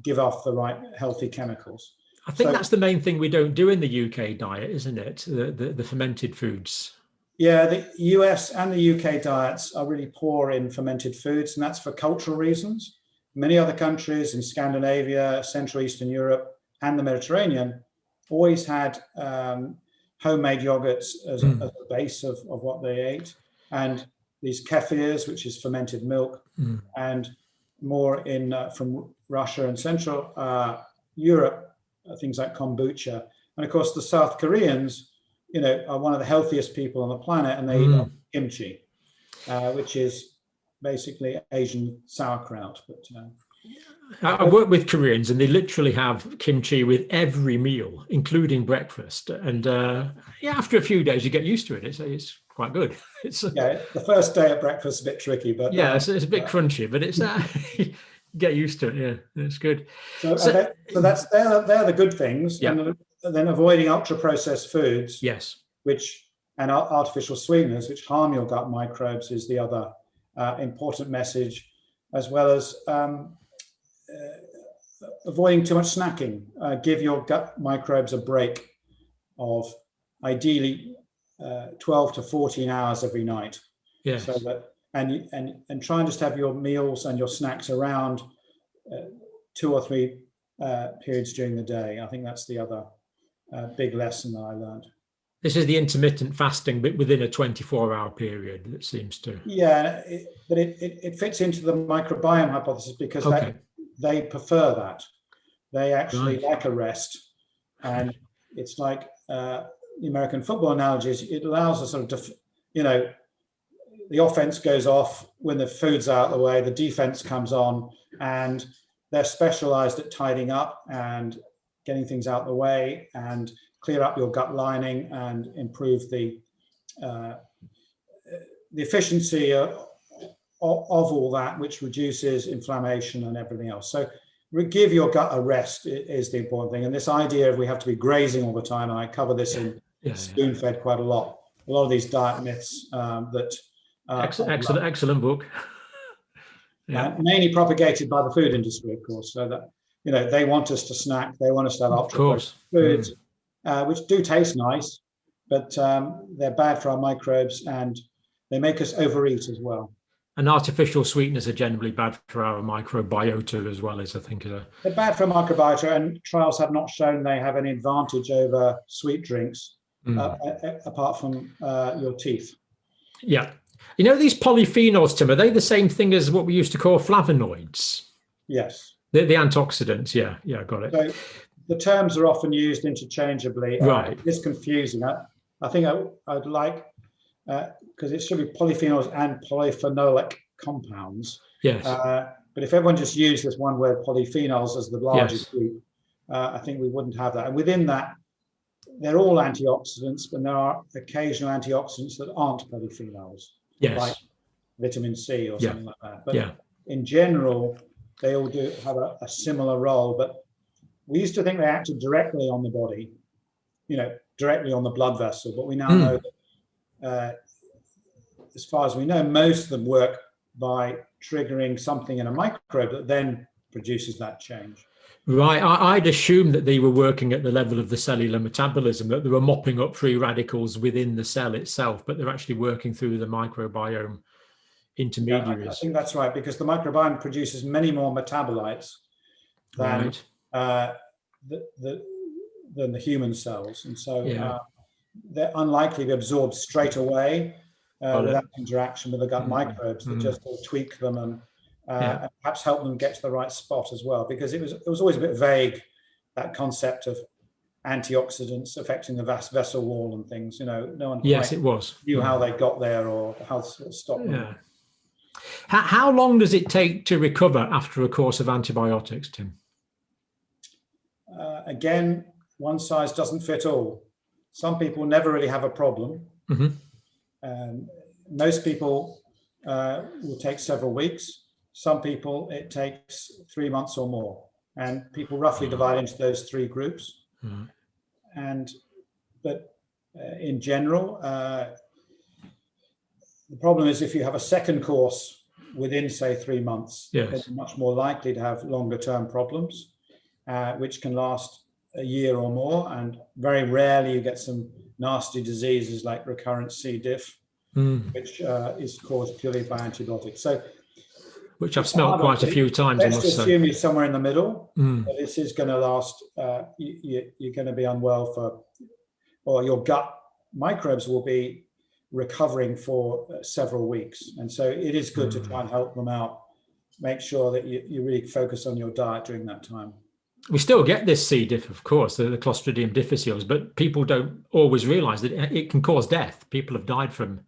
give off the right healthy chemicals. I think that's the main thing we don't do in the UK diet, isn't it? The fermented foods. Yeah, the US and the UK diets are really poor in fermented foods, and that's for cultural reasons. Many other countries in Scandinavia, Central Eastern Europe, and the Mediterranean always had homemade yogurts as a base of what they ate, and these kefirs, which is fermented milk, and more from Russia and Central Europe, things like kombucha. And of course, the South Koreans, are one of the healthiest people on the planet, and they eat kimchi, which is basically Asian sauerkraut. But I work with Koreans, and they literally have kimchi with every meal, including breakfast. And after a few days, you get used to it. It's quite good. The first day at breakfast is a bit tricky, but it's a bit crunchy, but it's get used to it. Yeah, it's good. So that's they're the good things. Yeah. And then avoiding ultra processed foods. Yes. And artificial sweeteners, which harm your gut microbes, is the other important message, as well as avoiding too much snacking. Give your gut microbes a break of ideally 12 to 14 hours every night. Yes. So that and try and just have your meals and your snacks around 2 or 3 periods during the day. I think that's the other big lesson that I learned. This is the intermittent fasting, but within a 24-hour period, that seems to. Yeah, it fits into the microbiome hypothesis because they prefer that. they actually Right. like a rest. And it's like the American football analogies, it allows us sort of, the offense goes off when the food's out of the way, the defense comes on, and they're specialized at tidying up and getting things out of the way and clear up your gut lining and improve the efficiency of all that, which reduces inflammation and everything else. So give your gut a rest is the important thing. And this idea of we have to be grazing all the time, and I cover this in Spoon-Fed quite a lot of these diet myths that excellent book. Mainly propagated by the food industry, of course, so that they want us to snack, they want us to have ultra foods, which do taste nice, but they're bad for our microbes and they make us overeat as well. And artificial sweeteners are generally bad for our microbiota as well, as I think. They're bad for microbiota, and trials have not shown they have any advantage over sweet drinks, apart from your teeth. Yeah. These polyphenols, Tim, are they the same thing as what we used to call flavonoids? Yes. The antioxidants, yeah, got it. So the terms are often used interchangeably. Right. It's confusing. I think I'd like, because it should be polyphenols and polyphenolic compounds. Yes. But if everyone just used this one word, polyphenols, as the largest group, I think we wouldn't have that. And within that, they're all antioxidants, but there are occasional antioxidants that aren't polyphenols, like vitamin C or something like that. But in general, they all do have a similar role. But we used to think they acted directly on the body, directly on the blood vessel. But we now know that, as far as we know, most of them work by triggering something in a microbe that then produces that change. Right. I'd assume that they were working at the level of the cellular metabolism, that they were mopping up free radicals within the cell itself, but they're actually working through the microbiome intermediaries. I think that's right, because the microbiome produces many more metabolites than the human cells. And so they're unlikely to be absorbed straight away without interaction with the gut microbes that just will tweak them and perhaps help them get to the right spot as well, because it was always a bit vague, that concept of antioxidants affecting the vessel wall and things. No one knew how they got there or how to stop them. How long does it take to recover after a course of antibiotics, Tim? Again, one size doesn't fit all. Some people never really have a problem. Most people will take several weeks. Some people, it takes 3 months or more, and people roughly divide into those three groups. But in general, the problem is if you have a second course within, say, 3 months, you're much more likely to have longer term problems, which can last a year or more. And very rarely you get some nasty diseases like recurrent C. diff, which is caused purely by antibiotics. Which I've smelled quite a few times. Let's assume you're somewhere in the middle. But this is going to last. You're going to be unwell or your gut microbes will be recovering for several weeks. And so it is good to try and help them out. Make sure that you really focus on your diet during that time. We still get this C. diff, of course, the Clostridium difficile, but people don't always realize that it can cause death. People have died from.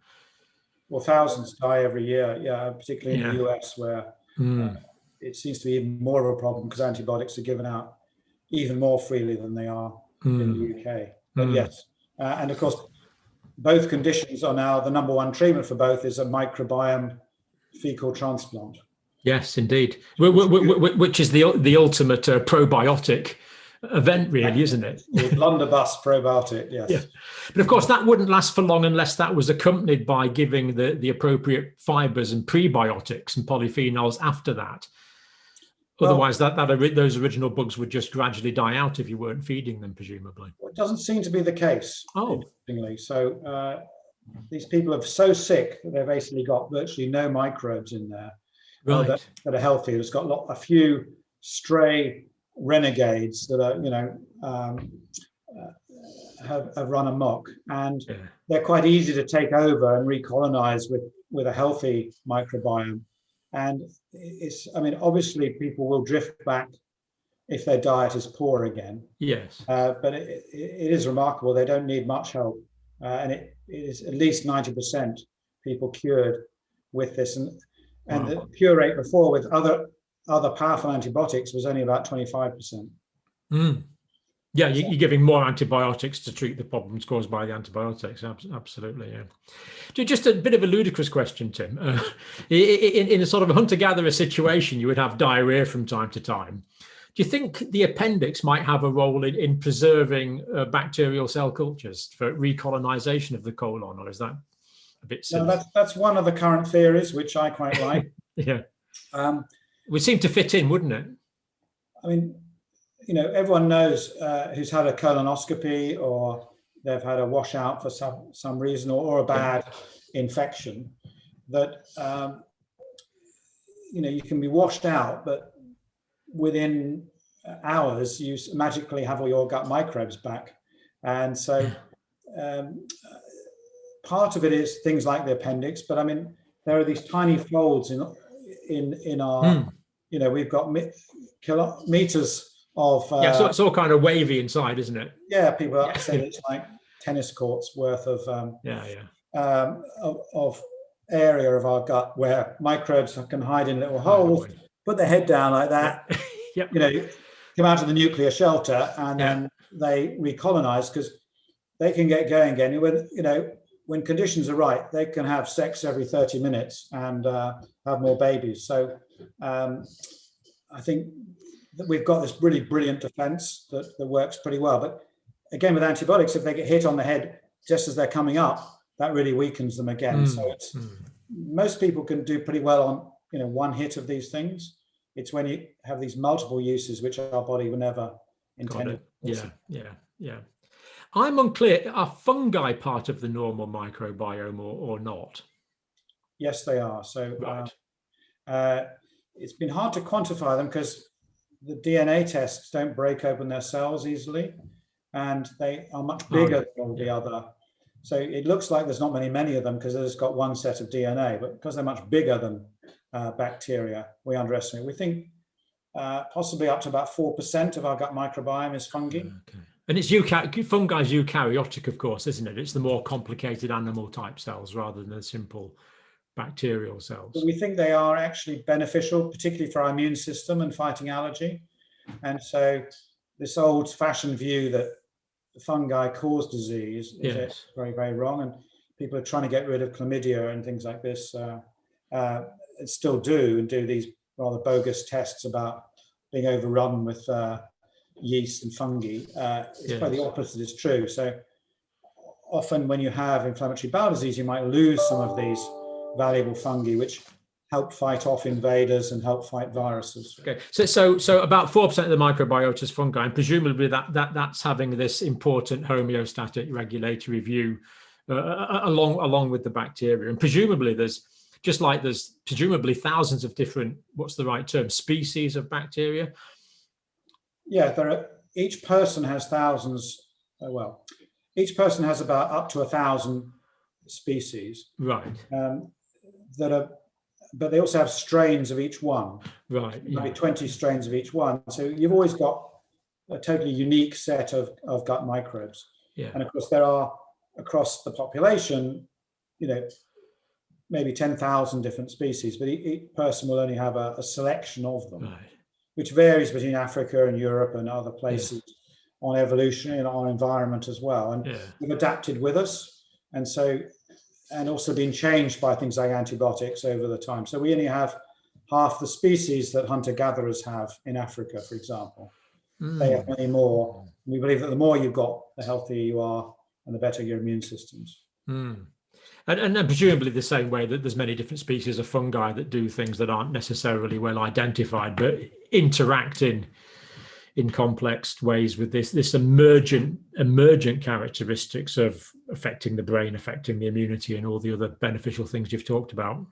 Well, thousands die every year, particularly in the US, where it seems to be even more of a problem because antibiotics are given out even more freely than they are in the UK. But yes, and of course, both conditions are now, the number one treatment for both is a microbiome fecal transplant. Yes, indeed, which is the ultimate probiotic event, really, isn't it? The blunderbuss probiotic, yes. Yeah. But of course, that wouldn't last for long unless that was accompanied by giving the appropriate fibers and prebiotics and polyphenols after that. Otherwise, those original bugs would just gradually die out if you weren't feeding them, presumably. Well, it doesn't seem to be the case. Interestingly. So these people are so sick that they've basically got virtually no microbes in there that are healthy. It's got a few stray renegades that are, have run amok, and they're quite easy to take over and recolonize with a healthy microbiome. And obviously people will drift back if their diet is poor again. Yes. But it is remarkable. They don't need much help. And it is at least 90% people cured with this. And Wow. the cure rate before with other powerful antibiotics was only about 25%. Mm. Yeah, you're giving more antibiotics to treat the problems caused by the antibiotics. Absolutely, yeah. Just a bit of a ludicrous question, Tim. In a sort of hunter-gatherer situation, you would have diarrhea from time to time. Do you think the appendix might have a role in preserving bacterial cell cultures for recolonization of the colon, or is that a bit silly? No, that's one of the current theories, which I quite like. Yeah. Would seem to fit in, wouldn't it? I mean, everyone knows who's had a colonoscopy or they've had a washout for some reason or a bad infection that, you can be washed out, but within hours, you magically have all your gut microbes back. And so part of it is things like the appendix, but I mean, there are these tiny folds in our, we've got meters of so it's all kind of wavy inside, isn't it? Yeah, people say it's like tennis courts worth of of area of our gut where microbes can hide in little holes, put their head down like that, come out of the nuclear shelter, and then they recolonize because they can get going again. When conditions are right, they can have sex every 30 minutes and have more babies. So I think that we've got this really brilliant defense that works pretty well. But again, with antibiotics, if they get hit on the head just as they're coming up, that really weakens them again. So most people can do pretty well on one hit of these things. It's when you have these multiple uses which our body would never intend. Yeah. I'm unclear, are fungi part of the normal microbiome or not? Yes, they are. So it's been hard to quantify them because the DNA tests don't break open their cells easily, and they are much bigger than all the other. So it looks like there's not many of them because they've just got one set of DNA, but because they're much bigger than bacteria, we underestimate. We think possibly up to about 4% of our gut microbiome is fungi. Okay. And fungi is eukaryotic, of course, isn't it? It's the more complicated animal type cells rather than the simple bacterial cells. But we think they are actually beneficial, particularly for our immune system and fighting allergy. And so this old-fashioned view that the fungi cause disease is very, very wrong. And people are trying to get rid of chlamydia and things like this. Still do these rather bogus tests about being overrun with yeast and fungi. It's probably the opposite is true. So often when you have inflammatory bowel disease, you might lose some of these valuable fungi, which help fight off invaders and help fight viruses. Okay, so about 4% of the microbiota is fungi, and presumably that's having this important homeostatic regulatory view along with the bacteria. And presumably there's presumably thousands of different, what's the right term, species of bacteria. Yeah, each person has thousands. Each person has about up to 1,000 species. Right. But they also have strains of each one. Right. Maybe 20 strains of each one. So you've always got a totally unique set of gut microbes. Yeah. And of course, there are across the population, maybe 10,000 different species, but each person will only have a selection of them, which varies between Africa and Europe and other places on evolution and on environment as well. And we've adapted with us. And also been changed by things like antibiotics over the time. So we only have half the species that hunter-gatherers have in Africa, for example. They have many more. We believe that the more you've got, the healthier you are and the better your immune systems. And presumably the same way that there's many different species of fungi that do things that aren't necessarily well identified, but interact in complex ways with this emergent characteristics of affecting the brain, affecting the immunity, and all the other beneficial things you've talked about.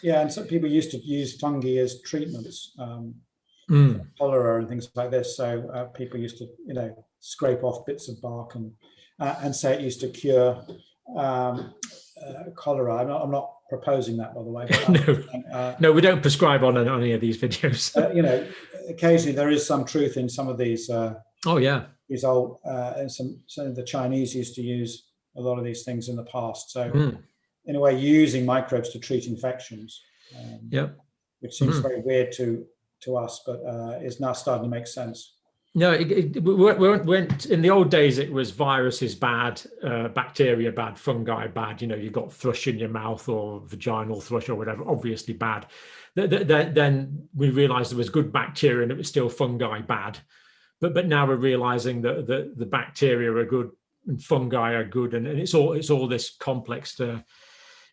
Yeah, and some people used to use fungi as treatments, cholera and things like this. So people used to, scrape off bits of bark and say it used to cure cholera. I'm not proposing that, by the way. No, we don't prescribe on any of these videos. occasionally there is some truth in some of these. Oh yeah. These old and some of the Chinese used to use a lot of these things in the past. So in a way, using microbes to treat infections, which seems very weird to us, but is now starting to make sense. No, we weren't in the old days. It was viruses bad, bacteria bad, fungi bad. You know, you got thrush in your mouth or vaginal thrush or whatever, obviously bad. Then we realized there was good bacteria and it was still fungi bad. But now we're realizing that the bacteria are good and fungi are good, and it's all this complex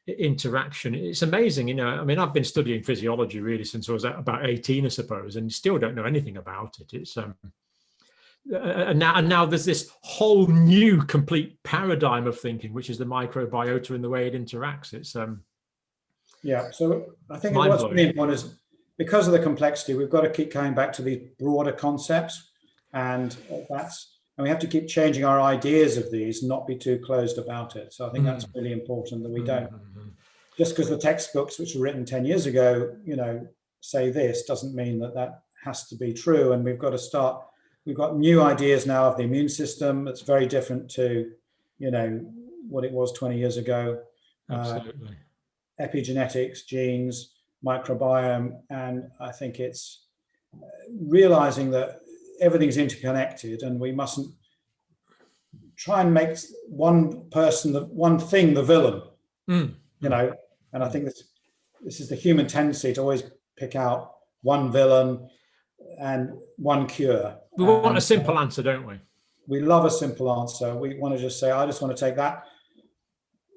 interaction. It's amazing, you know. I mean, I've been studying physiology really since I was about 18, I suppose, and still don't know anything about it. It's and now there's this whole new complete paradigm of thinking, which is the microbiota and the way it interacts. It's yeah. So I think what's really important is, because of the complexity, we've got to keep coming back to these broader concepts, and we have to keep changing our ideas of these and not be too closed about it. So I think that's really important, that we don't just because the textbooks which were written 10 years ago, you know, say this, doesn't mean that has to be true. And we've got to start. We've got new ideas now of the immune system that's very different to, you know, what it was 20 years ago. Absolutely. Epigenetics, genes, microbiome, and I think it's realizing that everything's interconnected, and we mustn't try and make one thing the villain. You know, and I think this is the human tendency to always pick out one villain and one cure. We want a simple answer, don't we? We love a simple answer. We want to just say, I just want to take that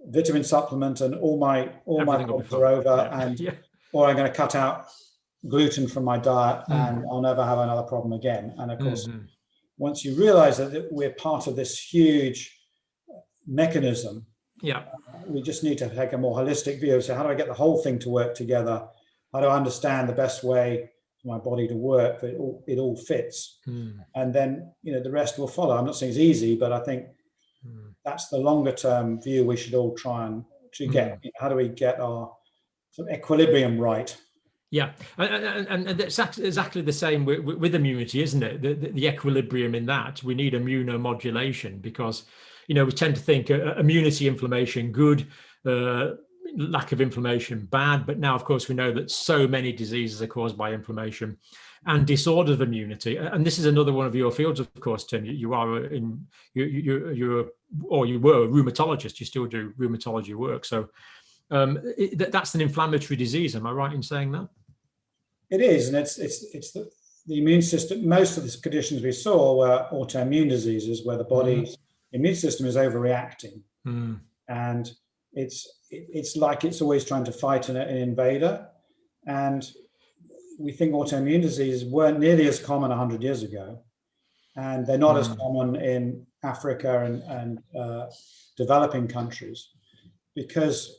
vitamin supplement and all my problems are over, or I'm going to cut out gluten from my diet and I'll never have another problem again. And of course, once you realize that we're part of this huge mechanism, we just need to take a more holistic view. So how do I get the whole thing to work together? How do I understand the best way for my body to work, that it all fits? And then, you know, the rest will follow. I'm not saying it's easy, but I think that's the longer term view we should all try and get. You know, how do we get our sort of equilibrium right? Yeah, and it's exactly the same with immunity, isn't it? The equilibrium in that. We need immunomodulation because, you know, we tend to think immunity, inflammation, good, lack of inflammation, bad. But now, of course, we know that so many diseases are caused by inflammation and disorders of immunity. And this is another one of your fields, of course, Tim. You were a rheumatologist. You still do rheumatology work. So that's an inflammatory disease. Am I right in saying that? It is, and it's the immune system. Most of the conditions we saw were autoimmune diseases where the body's immune system is overreacting, and it's like it's always trying to fight an invader. And we think autoimmune diseases weren't nearly as common 100 years ago, and they're not as common in Africa and developing countries, because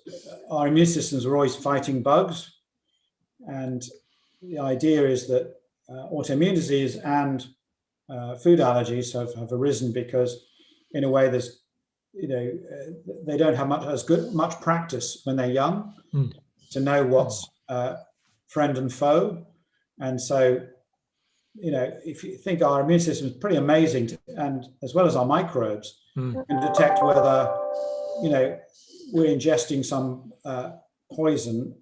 our immune systems are always fighting bugs. And the idea is that autoimmune disease and food allergies have arisen because, in a way, there's, you know, they don't have much practice when they're young to know what's friend and foe. And so, you know, if you think our immune system is pretty amazing, and as well as our microbes, can detect whether, you know, we're ingesting some poison,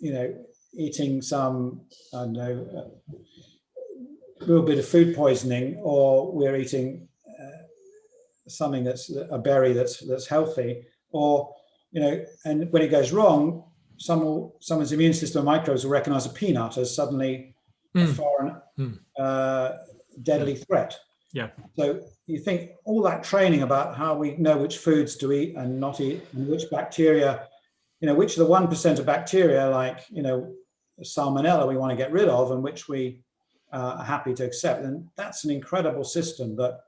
you know, eating some, I don't know, a little bit of food poisoning, or we're eating something that's a berry that's healthy, or, you know, and when it goes wrong, someone's immune system microbes will recognize a peanut as suddenly a foreign, deadly threat. Yeah. So you think all that training about how we know which foods to eat and not eat, and which bacteria, you know, which are the 1% of bacteria, like, you know, salmonella we want to get rid of, and which we are happy to accept. And that's an incredible system that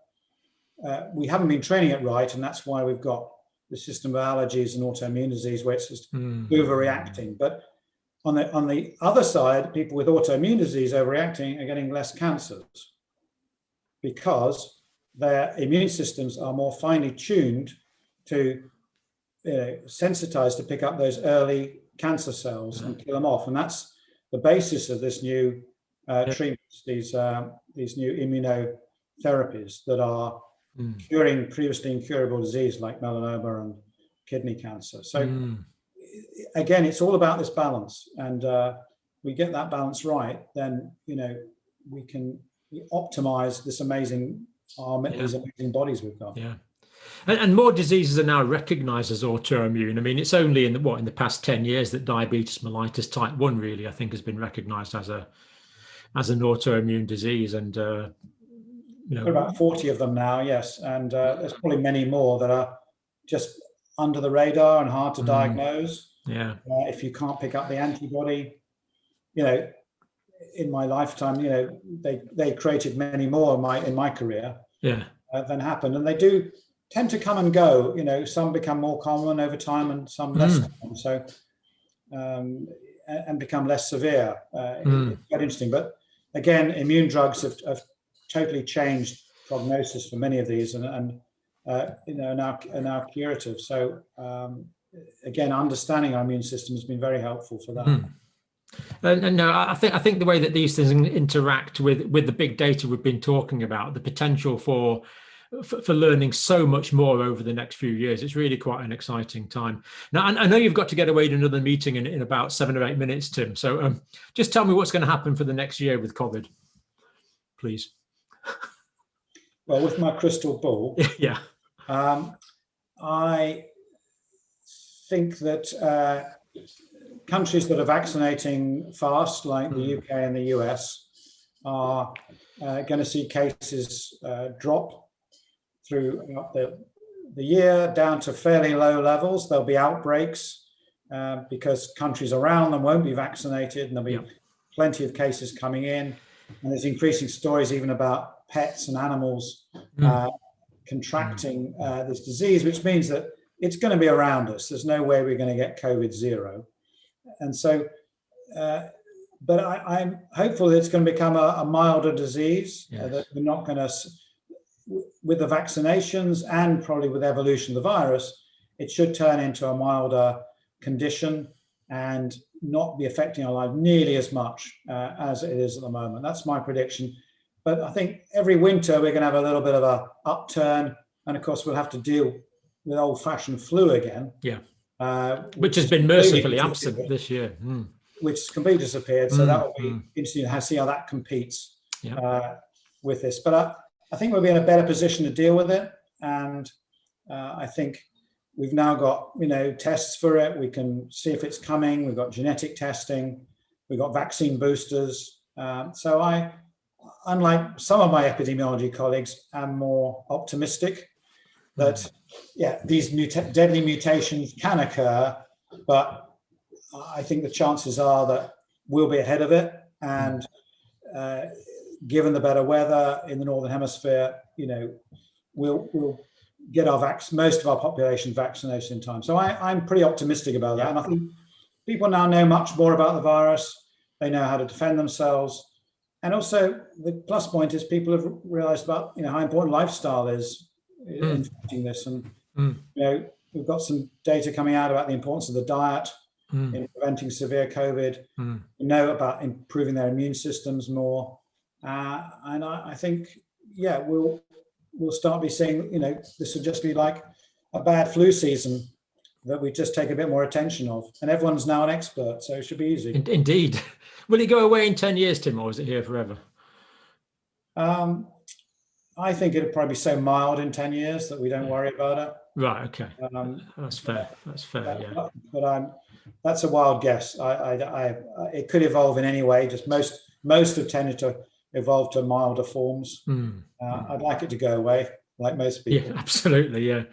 we haven't been training it right. And that's why we've got the system of allergies and autoimmune disease where it's just overreacting. But on the other side, people with autoimmune disease overreacting are getting less cancers, because their immune systems are more finely tuned to sensitized to pick up those early cancer cells and kill them off. And that's the basis of this new treatments, these new immunotherapies that are curing previously incurable disease like melanoma and kidney cancer. So again, it's all about this balance, and we get that balance right, then we can optimize these amazing bodies we've got. Yeah. And more diseases are now recognized as autoimmune. I mean, it's only in the past 10 years that diabetes mellitus type 1 really, I think, has been recognized as an autoimmune disease. And about 40 of them now, yes. And there's probably many more that are just under the radar and hard to diagnose. Yeah. If you can't pick up the antibody, in my lifetime, they created many more in my career than happened. And they do tend to come and go. Some become more common over time and some less common. So, and become less severe. It's quite interesting. But again, immune drugs have totally changed prognosis for many of these, and are now curative. So again, understanding our immune system has been very helpful for that. And no, I think the way that these things interact with the big data we've been talking about, the potential for learning so much more over the next few years, it's really quite an exciting time. Now, I know you've got to get away to another meeting in about 7 or 8 minutes, Tim. So just tell me what's going to happen for the next year with COVID, please. Well, with my crystal ball, I think that countries that are vaccinating fast, like the UK and the US, are going to see cases drop throughout the year down to fairly low levels. There'll be outbreaks because countries around them won't be vaccinated, and there'll be plenty of cases coming in. And there's increasing stories even about pets and animals contracting this disease, which means that it's going to be around us. There's no way we're going to get COVID zero. And so, but I'm hopeful that it's going to become a milder disease, that we're not going to, with the vaccinations and probably with evolution of the virus, it should turn into a milder condition and not be affecting our life nearly as much as it is at the moment. That's my prediction. But I think every winter we're going to have a little bit of a upturn, and of course we'll have to deal with old-fashioned flu again. Which has been mercifully absent this year. Which completely disappeared. So that will be interesting to see how that competes with this. But I think we'll be in a better position to deal with it. And I think we've now got, tests for it. We can see if it's coming. We've got genetic testing. We've got vaccine boosters. So I, unlike some of my epidemiology colleagues, am more optimistic that, these deadly mutations can occur, but I think the chances are that we'll be ahead of it. And given the better weather in the Northern Hemisphere, we'll get most of our population vaccinated in time. So I'm pretty optimistic about that. And I think people now know much more about the virus. They know how to defend themselves. And also the plus point is people have realized about, how important lifestyle is in fighting this. And, we've got some data coming out about the importance of the diet in preventing severe COVID. We know about improving their immune systems more. And I think, we'll start be seeing, this will just be like a bad flu season that we just take a bit more attention of. And everyone's now an expert, so it should be easy. Indeed. Will it go away in 10 years, Tim, or is it here forever? I think it'll probably be so mild in 10 years that we don't worry about it. Right, okay. That's fair. But that's a wild guess. It could evolve in any way. Just most have tended to evolve to milder forms. I'd like it to go away, like most people. Yeah, absolutely.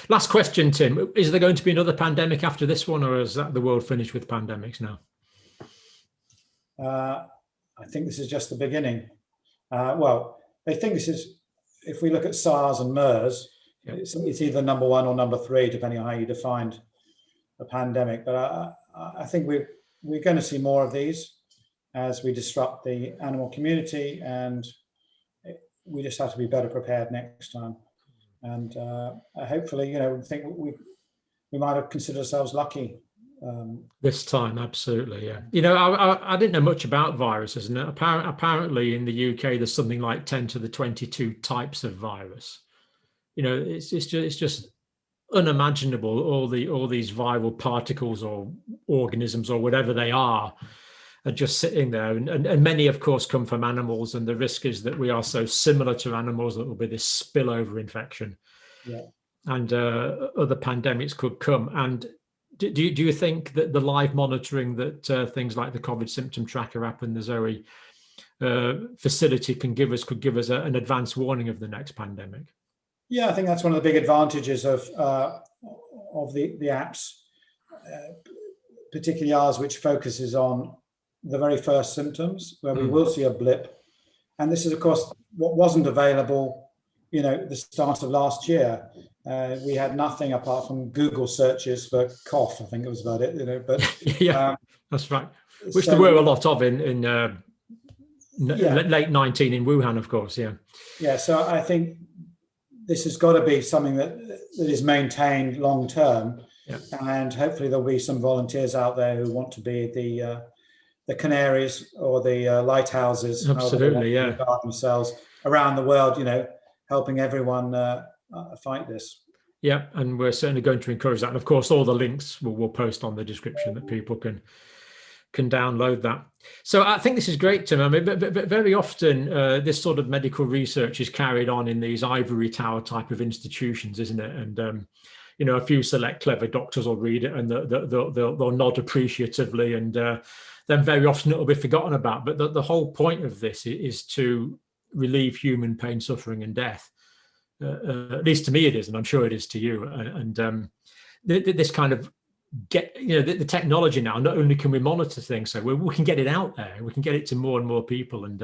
Last question, Tim. Is there going to be another pandemic after this one, or is that the world finished with pandemics now? I think this is just the beginning. They think this is, if we look at SARS and MERS, it's either number 1 or number 3, depending on how you defined a pandemic. But I think we're going to see more of these as we disrupt the animal community, and we just have to be better prepared next time. And hopefully, I think we might have considered ourselves lucky this time. Absolutely, yeah. I didn't know much about viruses, and apparently in the UK there's something like 10 to the 22 types of virus. It's just unimaginable, all these viral particles or organisms or whatever they are just sitting there, and many of course come from animals, and the risk is that we are so similar to animals that there will be this spillover infection. Yeah. And other pandemics could come. And do you think that the live monitoring that things like the COVID symptom tracker app and the ZOE facility could give us an advance warning of the next pandemic? Yeah, I think that's one of the big advantages of the apps, particularly ours, which focuses on the very first symptoms, where we will see a blip. And this is, of course, what wasn't available, at the start of last year. We had nothing apart from Google searches for cough. I think it was about it, But yeah, that's right. Which there were a lot of in late 19 in Wuhan, of course. Yeah. Yeah. So I think this has got to be something that is maintained long term, and hopefully there'll be some volunteers out there who want to be the canaries or the lighthouses. Absolutely, yeah. Guard themselves around the world, helping everyone fight this. Yeah, and we're certainly going to encourage that. And of course, all the links we'll post on the description that people can download that. So I think this is great, Tim. I mean, but very often this sort of medical research is carried on in these ivory tower type of institutions, isn't it? And a few select clever doctors will read it and they'll nod appreciatively, and then very often it'll be forgotten about. But the whole point of this is to relieve human pain, suffering, and death. At least to me it is, and I'm sure it is to you. And this kind of the technology now, not only can we monitor things, so we can get it out there, we can get it to more and more people, and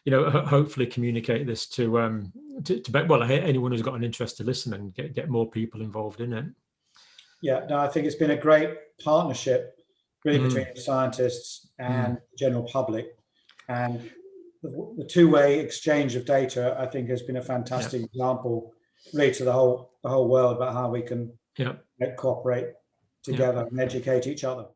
hopefully communicate this to anyone who's got an interest to listen and get more people involved in it. Yeah, no, I think it's been a great partnership really between scientists and the general public, and the two-way exchange of data, I think, has been a fantastic example really to the whole world about how we can cooperate together and educate each other.